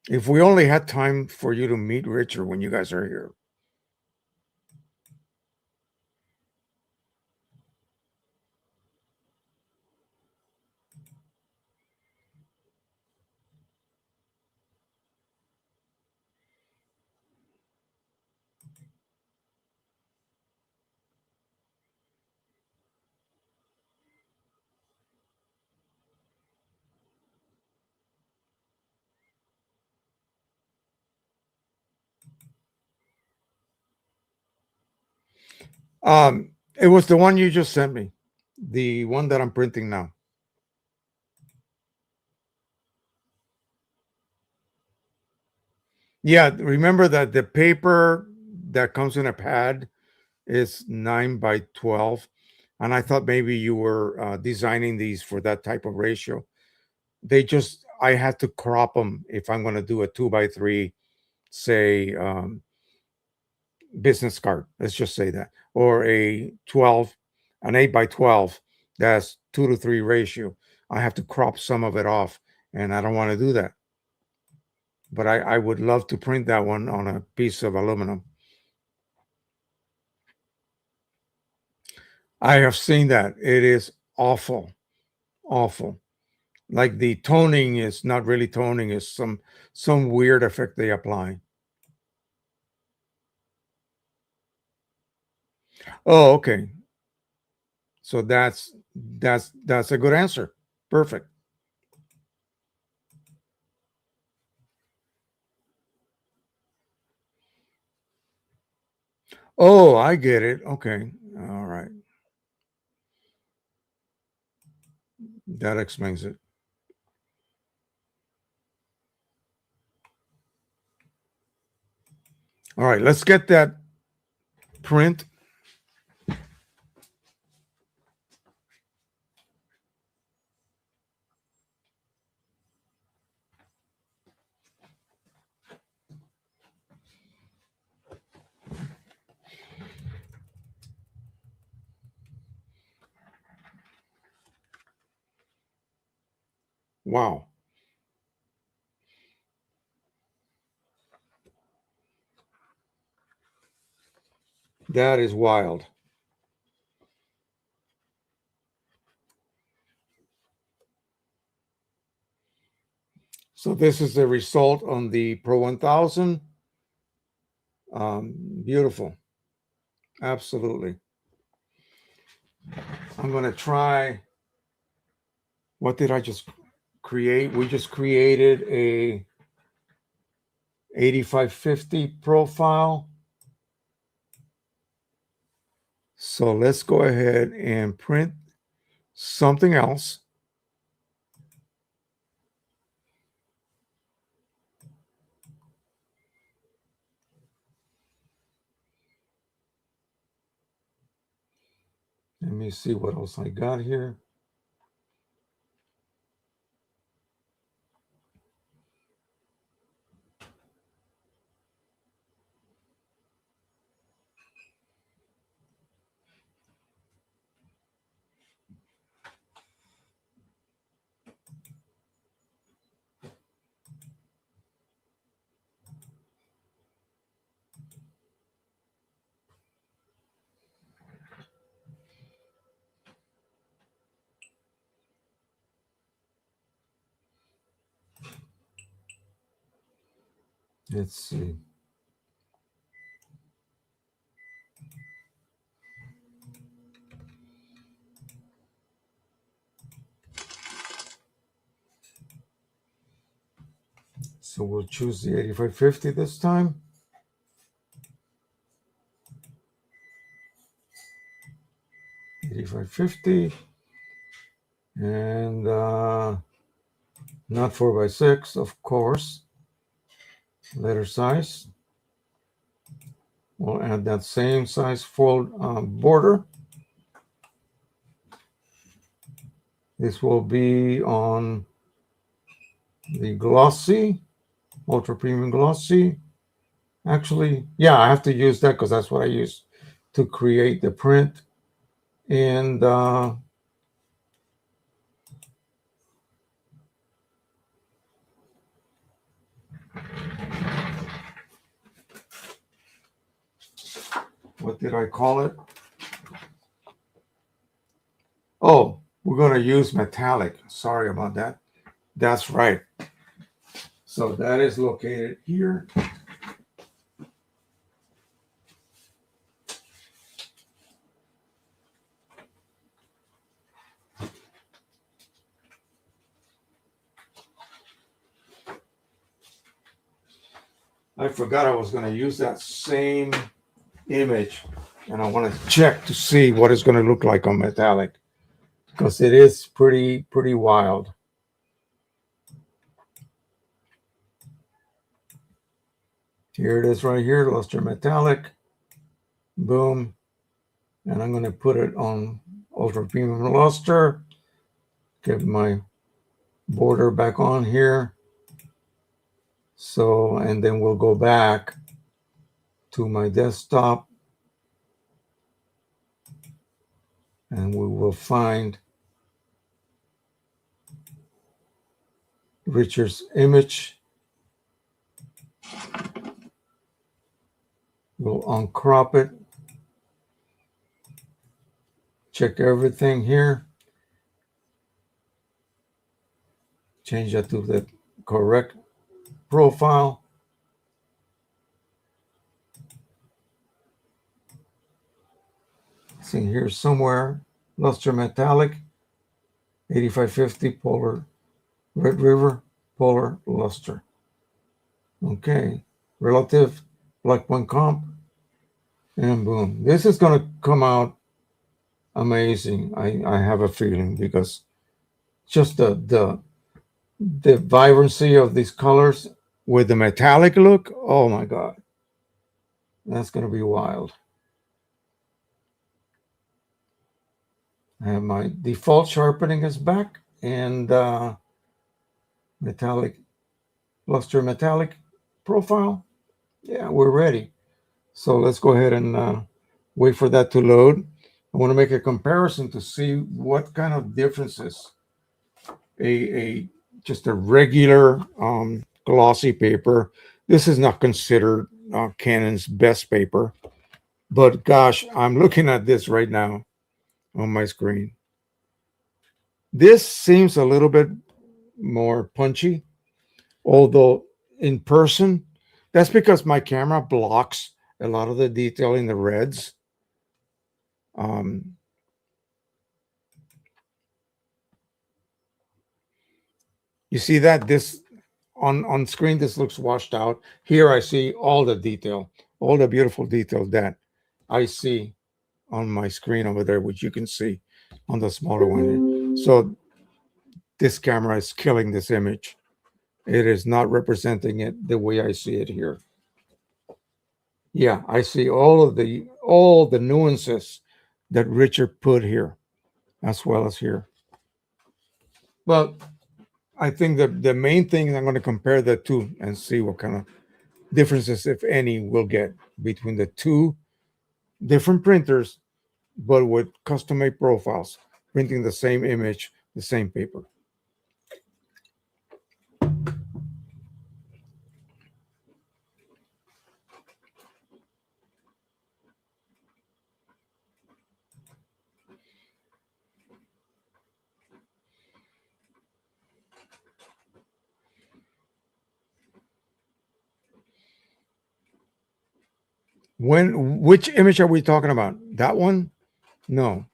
If we only had time for you to meet Richard when you guys are here. It was the one you just sent me, the one that I'm printing now. Yeah, remember that the paper that comes in a pad is 9 by 12, and I thought maybe you were designing these for that type of ratio. I had to crop them if I'm going to do a 2 by 3, say business card. Let's just say that, or an 8 by 12. That's 2:3 ratio. I have to crop some of it off, and I don't want to do that. But I would love to print that one on a piece of aluminum. I have seen that. It is awful, awful. Like the toning is not really toning; is some weird effect they apply. Oh, okay. So that's a good answer. Perfect. Oh, I get it. Okay. All right. That explains it. All right, let's get that print. Wow. That is wild. So this is the result on the Pro 1000. Beautiful. Absolutely. I'm going to try. What did I just create? We just created a 8550 profile. So let's go ahead and print something else. Let me see what else I got here. Let's see. So we'll choose the 8550 this time. $85.50 and not 4x6, of course. Letter size. We'll add that same size fold border. This will be on the glossy, ultra premium glossy. Actually, yeah, I have to use that because that's what I use to create the print. And what did I call it? Oh, we're going to use metallic. Sorry about that. That's right. So that is located here. I forgot I was going to use that same image, and I want to check to see what it's going to look like on metallic, because it is pretty wild. Here it is right here, luster metallic. Boom. And I'm going to put it on ultra premium luster. Get my border back on here. So, and then we'll go back to my desktop, and we will find Richard's image. We'll uncrop it. Check everything here. Change that to the correct profile. See here somewhere, luster metallic, 8550 polar, Red River polar luster. Okay, relative black point comp, and boom. This is going to come out amazing. I have a feeling, because just the vibrancy of these colors with the metallic look. Oh my God, that's going to be wild. I have my default sharpening is back, and metallic luster metallic profile. Yeah, we're ready. So let's go ahead and wait for that to load. I want to make a comparison to see what kind of differences a just a regular glossy paper. This is not considered Canon's best paper, but gosh, I'm looking at this right now on my screen. This seems a little bit more punchy, although in person, that's because my camera blocks a lot of the detail in the reds. You see that this on screen, this looks washed out. Here I see all the detail, all the beautiful detail that I see on my screen over there, which you can see on the smaller one. So this camera is killing this image. It is not representing it the way I see it here. Yeah, I see all the nuances that Richard put here, as well as here. Well, I think that the main thing, I'm going to compare the two and see what kind of differences, if any, we'll get between the two different printers, but with custom-made profiles, printing the same image, the same paper. Which image are we talking about? That one? No.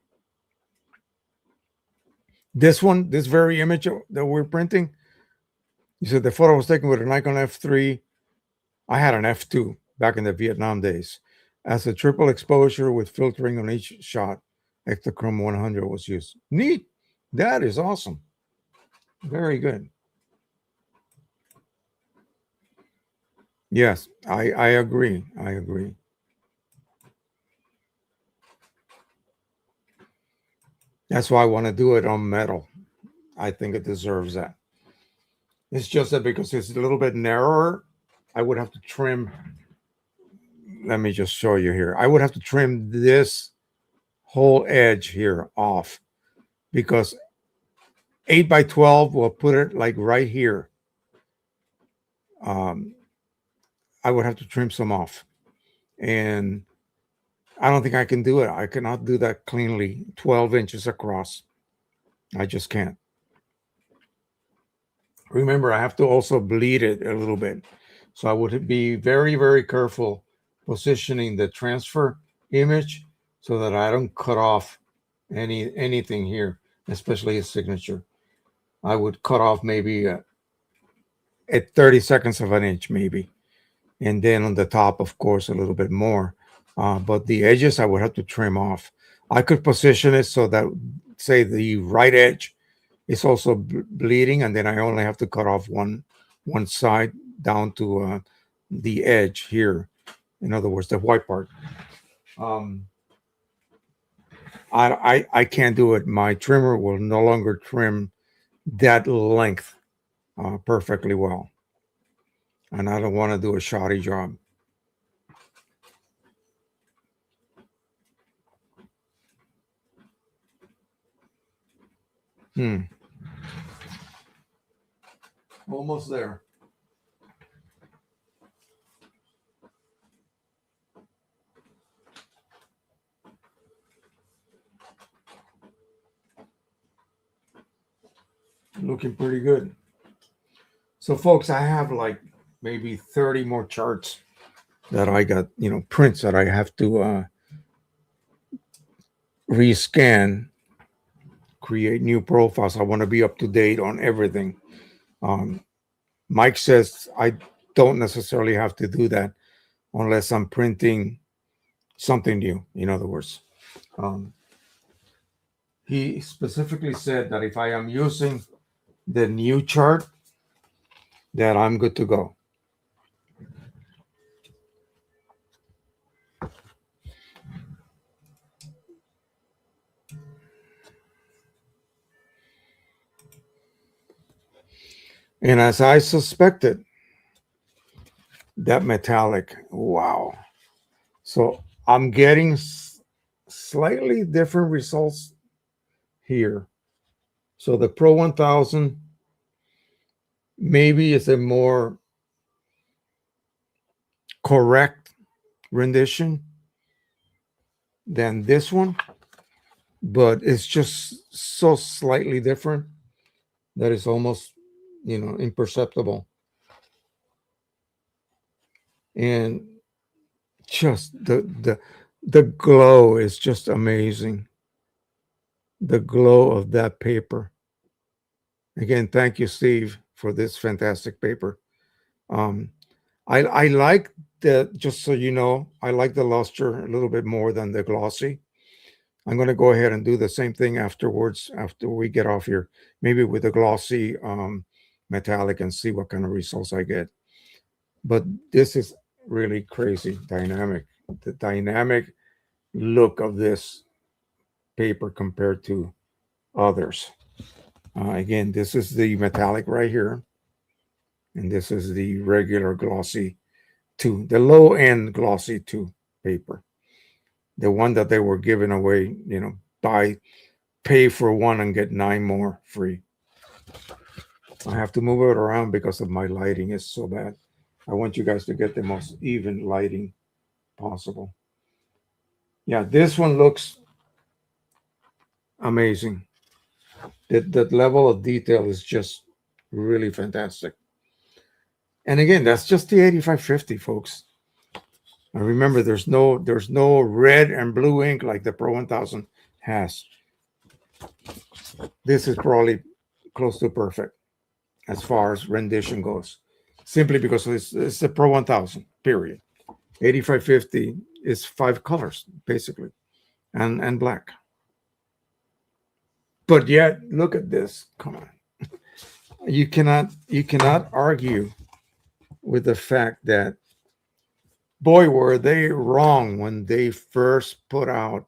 This one, this very image that we're printing. You said the photo was taken with a Nikon F3. I had an F2 back in the Vietnam days. As a triple exposure with filtering on each shot, Ektachrome 100 was used. Neat. That is awesome. Very good. Yes, I agree. I agree. That's why I want to do it on metal. I think it deserves that. It's just that because it's a little bit narrower, I would have to trim. Let me just show you here. I would have to trim this whole edge here off, because 8x12 will put it like right here. I would have to trim some off, and I don't think I can do it. I cannot do that cleanly, 12 inches across. I just can't. Remember, I have to also bleed it a little bit. So I would be very, very careful positioning the transfer image so that I don't cut off anything here, especially his signature. I would cut off maybe at 30 seconds of an inch, maybe. And then on the top, of course, a little bit more. But the edges, I would have to trim off. I could position it so that, say, the right edge is also bleeding, and then I only have to cut off one side down to the edge here. In other words, the white part. I can't do it. My trimmer will no longer trim that length perfectly well, and I don't want to do a shoddy job. Almost there. Looking pretty good. So, folks, I have like maybe 30 more charts that I got, prints that I have to rescan, create new profiles. I want to be up to date on everything. Mike says I don't necessarily have to do that unless I'm printing something new, in other words. He specifically said that if I am using the new chart, that I'm good to go. And as I suspected, that metallic, wow. So I'm getting slightly different results here. So the Pro 1000 maybe is a more correct rendition than this one, but it's just so slightly different that it's almost, imperceptible. And just the glow is just amazing. The glow of that paper. Again, thank you, Steve, for this fantastic paper. I like just so you know, I like the luster a little bit more than the glossy. I'm going to go ahead and do the same thing afterwards, after we get off here, maybe with the glossy metallic, and see what kind of results I get. But this is really crazy dynamic. The dynamic look of this paper compared to others. Again, this is the metallic right here, and this is the regular glossy 2, the low end glossy 2 paper, the one that they were giving away, pay for one and get 9 more free. I have to move it around because of my lighting is so bad. I want you guys to get the most even lighting possible. Yeah, this one looks amazing. That level of detail is just really fantastic. And again, that's just the 8550, folks. And remember, there's no red and blue ink like the Pro 1000 has. This is probably close to perfect as far as rendition goes, simply because it's the Pro 1000, period. 8550 is 5 colors, basically, and black. But yet, look at this. Come on. You cannot argue with the fact that, boy, were they wrong when they first put out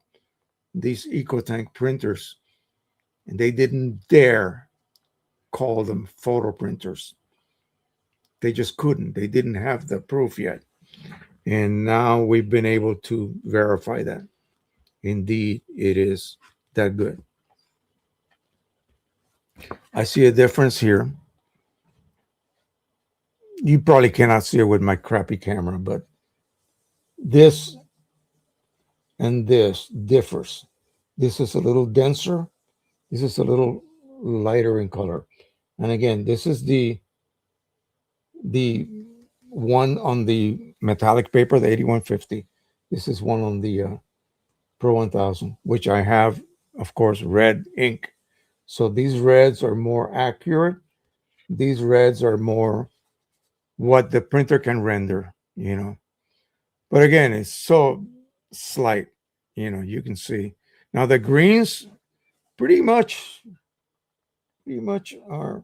these EcoTank printers, and they didn't dare call them photo printers. They just couldn't. They didn't have the proof yet. And now we've been able to verify that. Indeed, it is that good. I see a difference here. You probably cannot see it with my crappy camera, but this and this differs. This is a little denser. This is a little lighter in color. And again, this is the one on the metallic paper, the 8150. This is one on the Pro 1000, which I have, of course, red ink. So these reds are more accurate. These reds are more what the printer can render, But again, it's so slight, you can see. Now the greens pretty much are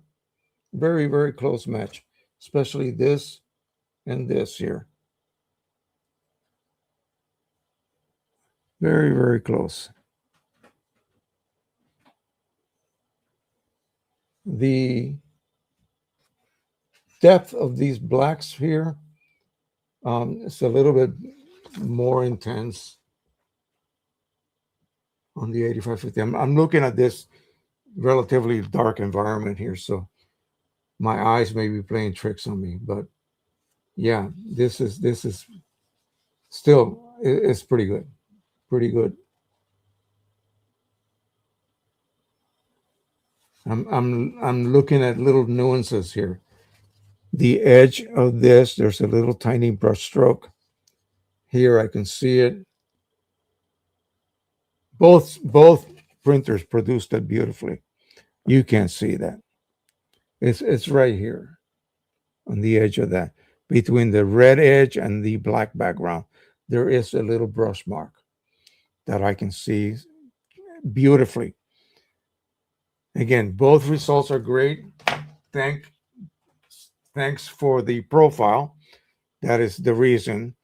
very, very close match, especially this and this here. Very, very close. The depth of these blacks here is a little bit more intense on the 8550. I'm looking at this relatively dark environment here, so my eyes may be playing tricks on me. But yeah, this is still it's pretty good, pretty good. I'm looking at little nuances here. The edge of this, there's a little tiny brush stroke here. I can see it. Both printers produced that beautifully. You can't see that. It's right here on the edge of that. Between the red edge and the black background, there is a little brush mark that I can see beautifully. Again, both results are great. Thank Thanks for the profile. That is the reason.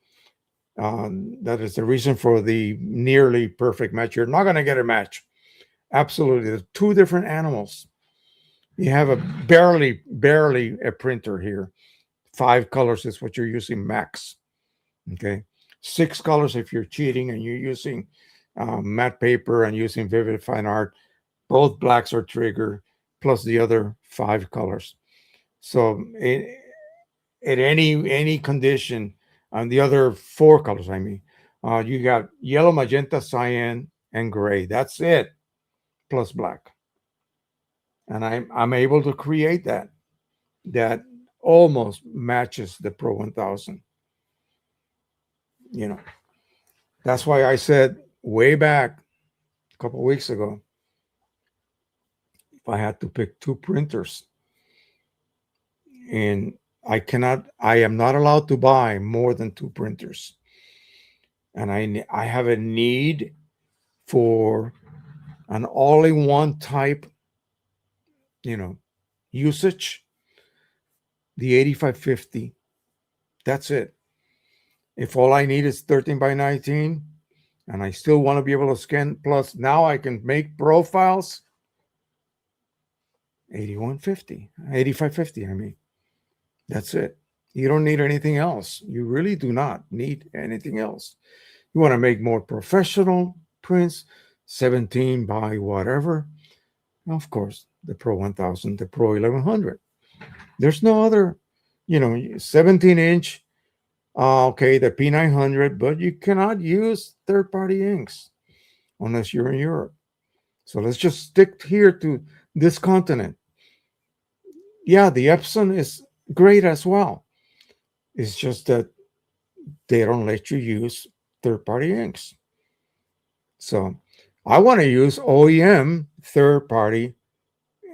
That is the reason for the nearly perfect match. You're not going to get a match. Absolutely. There's two different animals. You have a barely a printer here. 5 colors is what you're using max. Okay. 6 colors if you're cheating and you're using matte paper and using vivid fine art. Both blacks are trigger plus the other 5 colors. So at any condition, on the other 4 colors, I mean, you got yellow, magenta, cyan, and gray. That's it, plus black. And I'm able to create that almost matches the Pro 1000. You know, that's why I said way back a couple of weeks ago, if I had to pick 2 printers, and I am not allowed to buy more than 2 printers, and I have a need for an all-in-one type, usage. The 8550, that's it. If all I need is 13 by 19 and I still want to be able to scan, plus now I can make profiles, 8150, 8550, I mean, that's it. You don't need anything else. You really do not need anything else. You want to make more professional prints, 17 by whatever, of course, the Pro 1000, the Pro 1100. There's no other, 17-inch, okay, the P900, but you cannot use third-party inks unless you're in Europe. So let's just stick here to this continent. Yeah, the Epson is great as well. It's just that they don't let you use third-party inks. So I want to use OEM third-party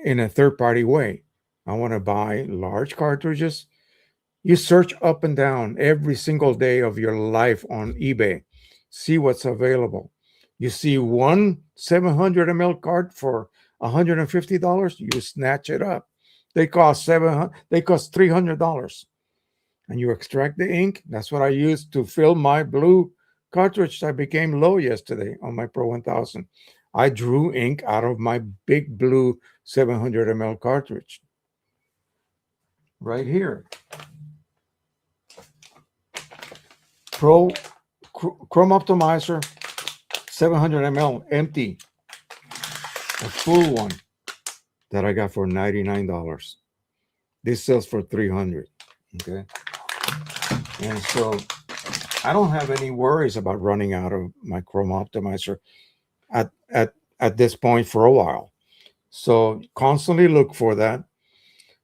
in a third-party way. I want to buy large cartridges. You search up and down every single day of your life on eBay. See what's available. You see one 700 ml card for $150, you snatch it up. They cost $300. And you extract the ink. That's what I used to fill my blue cartridge that became low yesterday on my Pro 1000. I drew ink out of my big blue 700 ml cartridge. Right here. Pro Chrome Optimizer 700 ml empty, a full one that I got for $99. This sells for $300. Okay, and so I don't have any worries about running out of my Chrome Optimizer at this point for a while. So constantly look for that.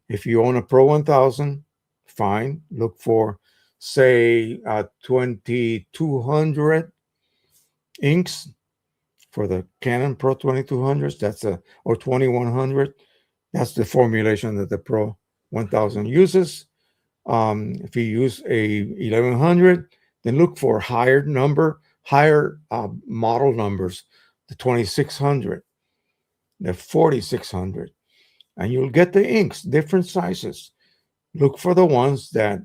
If you own a Pro 1000, fine. Look for, say, 2200 inks for the Canon Pro 2200s. Or 2100. That's the formulation that the Pro 1000 uses. If you use a 1100, then look for higher model numbers, the 2600, the 4600, and you'll get the inks, different sizes. Look for the ones that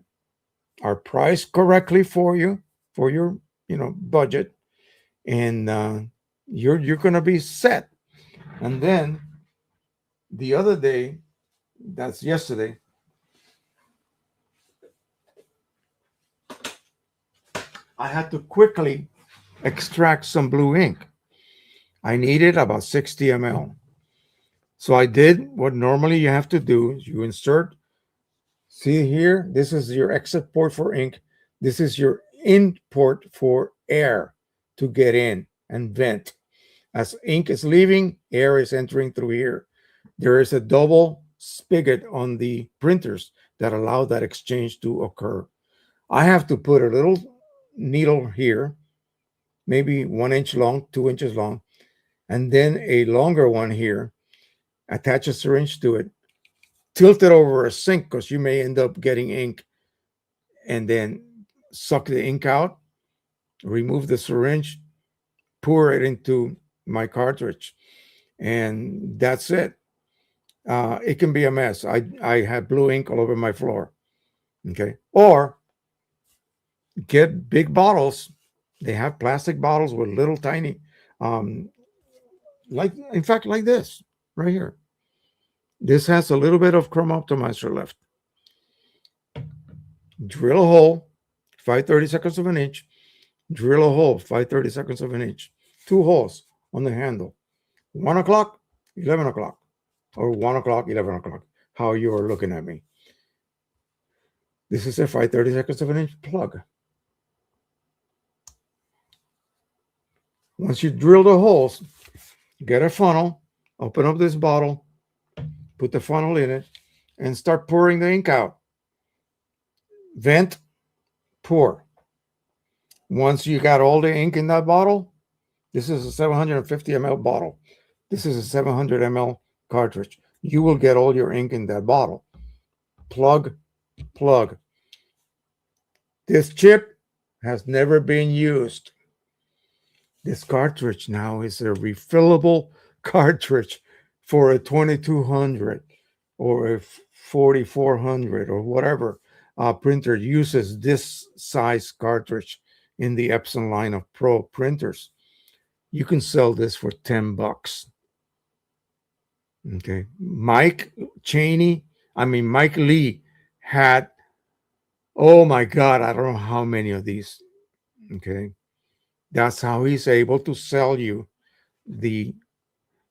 are priced correctly for you, for your budget, and you're going to be set. And then the other day, that's yesterday, I had to quickly extract some blue ink. I needed about 60 ml. So I did what normally you have to do is you insert, see here, this is your exit port for ink. This is your in port for air to get in and vent. As ink is leaving, air is entering through here. There is a double spigot on the printers that allow that exchange to occur. I have to put a little needle here, maybe 1 inch long, 2 inches long, and then a longer one here, attach a syringe to it, tilt it over a sink because you may end up getting ink, and then suck the ink out, remove the syringe, pour it into my cartridge, and that's it. It can be a mess. I have blue ink all over my floor. Okay. Or get big bottles. They have plastic bottles with little tiny, um, like, in fact, like this right here. This has a little bit of chrome optimizer left. Drill a hole, 5/32 of an inch. Drill a hole, 5/32 of an inch. Two holes on the handle. 1 o'clock, 11 o'clock, or 1 o'clock, 11 o'clock, how you are looking at me. This is a 5/32 of an inch plug. Once you drill the holes, get a funnel, open up this bottle, put the funnel in it, and start pouring the ink out. Vent, pour. Once you got all the ink in that bottle, this is a 750 ml bottle. This is a 700 ml cartridge. You will get all your ink in that bottle. Plug, plug. This chip has never been used. This cartridge now is a refillable cartridge for a 2200 or a 4400 or whatever printer uses this size cartridge in the Epson line of Pro printers. You can sell this for $10. Okay. Mike Lee had, oh my God, I don't know how many of these. Okay. That's how he's able to sell you the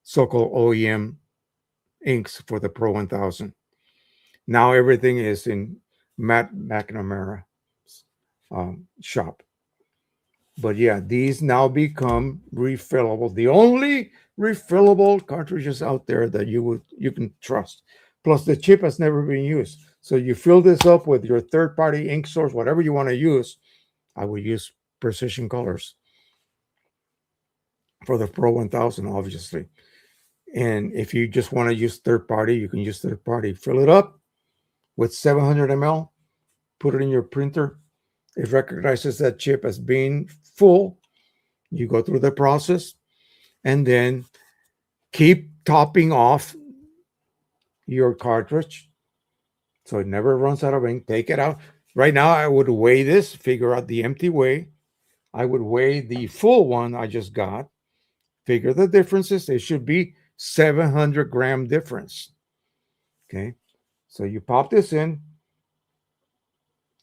so-called OEM inks for the Pro 1000. Now everything is in Matt McNamara's shop. But yeah, these now become refillable. The only refillable cartridges out there that you can trust. Plus, the chip has never been used. So you fill this up with your third-party ink source, whatever you want to use. I would use Precision Colors for the Pro 1000, obviously. And if you just want to use third party, you can use third party. Fill it up with 700 ml, put it in your printer. It recognizes that chip as being full. You go through the process and then keep topping off your cartridge so it never runs out of ink. Take it out. Right now, I would weigh this, figure out the empty weigh. I would weigh the full one I just got, figure the differences. It should be 700 gram difference. Okay. So you pop this in.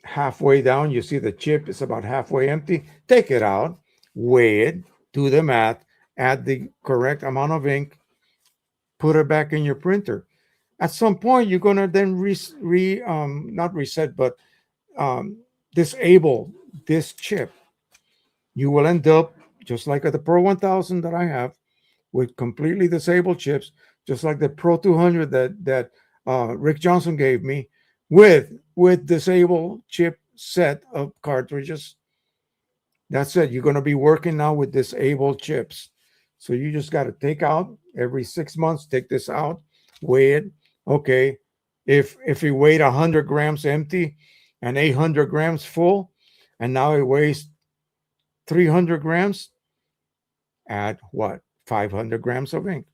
Halfway down, you see the chip is about halfway empty. Take it out, weigh it, do the math, add the correct amount of ink, put it back in your printer. At some point, you're gonna then not reset, but disable this chip. You will end up just like at the Pro 1000 that I have, with completely disabled chips, just like the Pro 200 that Rick Johnson gave me, with disabled chip set of cartridges. That's it. You're going to be working now with disabled chips. So you just got to take out every 6 months, take this out, weigh it. Okay. If it weighed 100 grams empty and 800 grams full, and now it weighs 300 grams, add what? 500 grams of ink.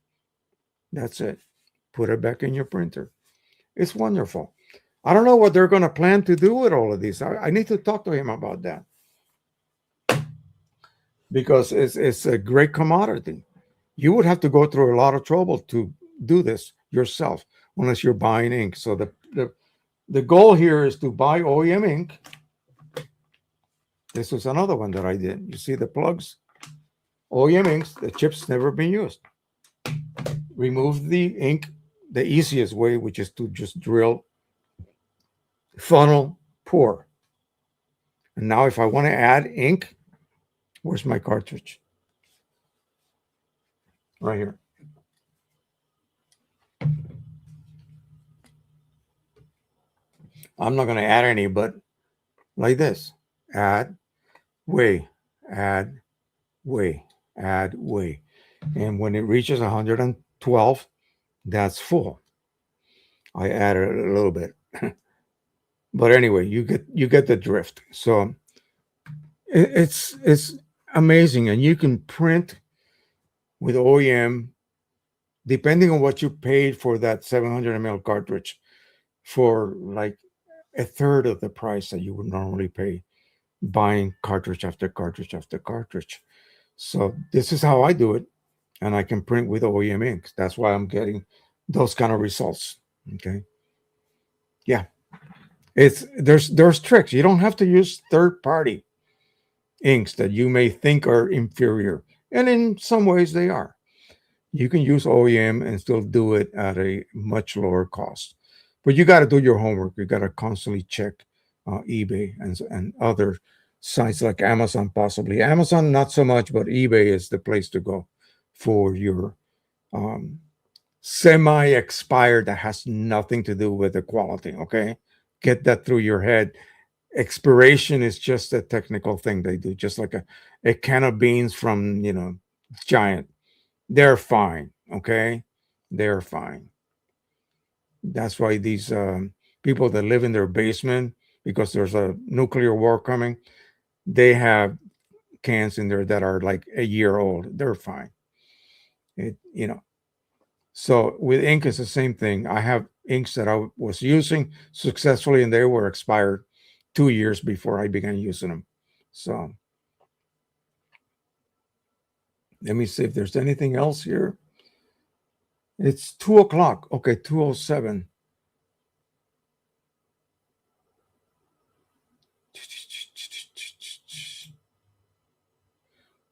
That's it. Put it back in your printer. It's wonderful. I don't know what they're going to plan to do with all of these. I need to talk to him about that, because it's a great commodity. You would have to go through a lot of trouble to do this yourself, unless you're buying ink. So the goal here is to buy OEM ink. This was another one that I did. You see the plugs? OEM inks, the chip's never been used. remove the ink the easiest way, which is to just drill, funnel, pour. And now if I want to add ink, where's my cartridge? Right here. I'm not going to add any, but like this. Add, weigh, add, weigh, add, weigh. And when it reaches 112, that's full. I added a little bit. But anyway, you get the drift. So it's amazing. And you can print with OEM, depending on what you paid for that 700 ml cartridge, for like a third of the price that you would normally pay buying cartridge after cartridge after cartridge. So this is how I do it, and I can print with OEM ink. That's why I'm getting those kind of results. Okay, yeah, there's tricks. You don't have to use third party inks that you may think are inferior, and in some ways they are. You can use OEM and still do it at a much lower cost. But you got to do your homework. You got to constantly check eBay and other sites like Amazon, possibly. Amazon, not so much, but eBay is the place to go for your semi-expired that has nothing to do with the quality, okay? Get that through your head. Expiration is just a technical thing they do, just like a can of beans from, Giant. They're fine, okay? They're fine. That's why these people that live in their basement, because there's a nuclear war coming, they have cans in there that are like a year old. They're fine. So with ink, it's the same thing. I have inks that I was using successfully, and they were expired 2 years before I began using them. So let me see if there's anything else here. It's 2:00. Okay, 2:07.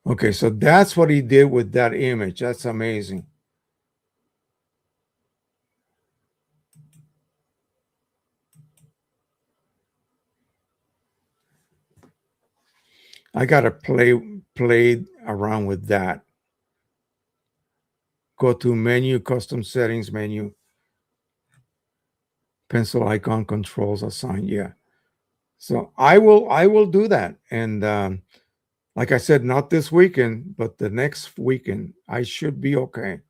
Okay, so that's what he did with that image. That's amazing. I gotta play around with that. Go to menu, custom settings menu, pencil icon controls assign. Yeah. So I will do that. And like I said, not this weekend, but the next weekend, I should be okay.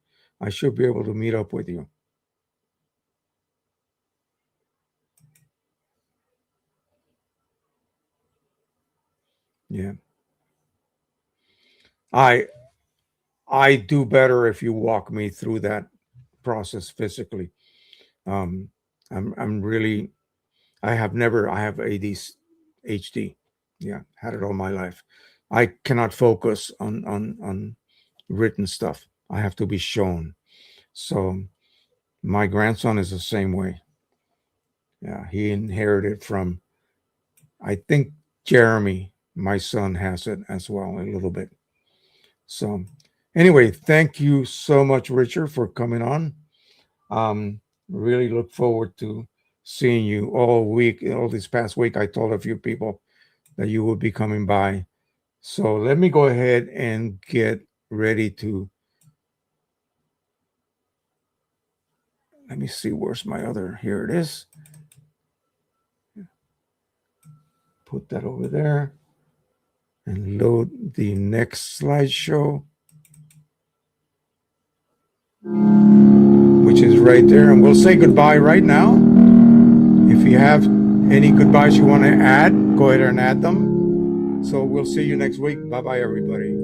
I should be able to meet up with you. Yeah. I do better if you walk me through that process physically. Um, I'm really I have ADHD. Yeah, had it all my life. I cannot focus on written stuff. I have to be shown. So my grandson is the same way. Yeah, he inherited from, I think, Jeremy. My son has it as well, a little bit. So anyway, thank you so much, Richard, for coming on. Really look forward to seeing you all week. All this past week, I told a few people that you will be coming by. So let me go ahead and get ready to. Let me see, where's my other? Here it is. Put that over there and load the next slideshow, which is right there. And we'll say goodbye right now. If you have any goodbyes you want to add, go ahead and add them. So we'll see you next week. Bye-bye, everybody.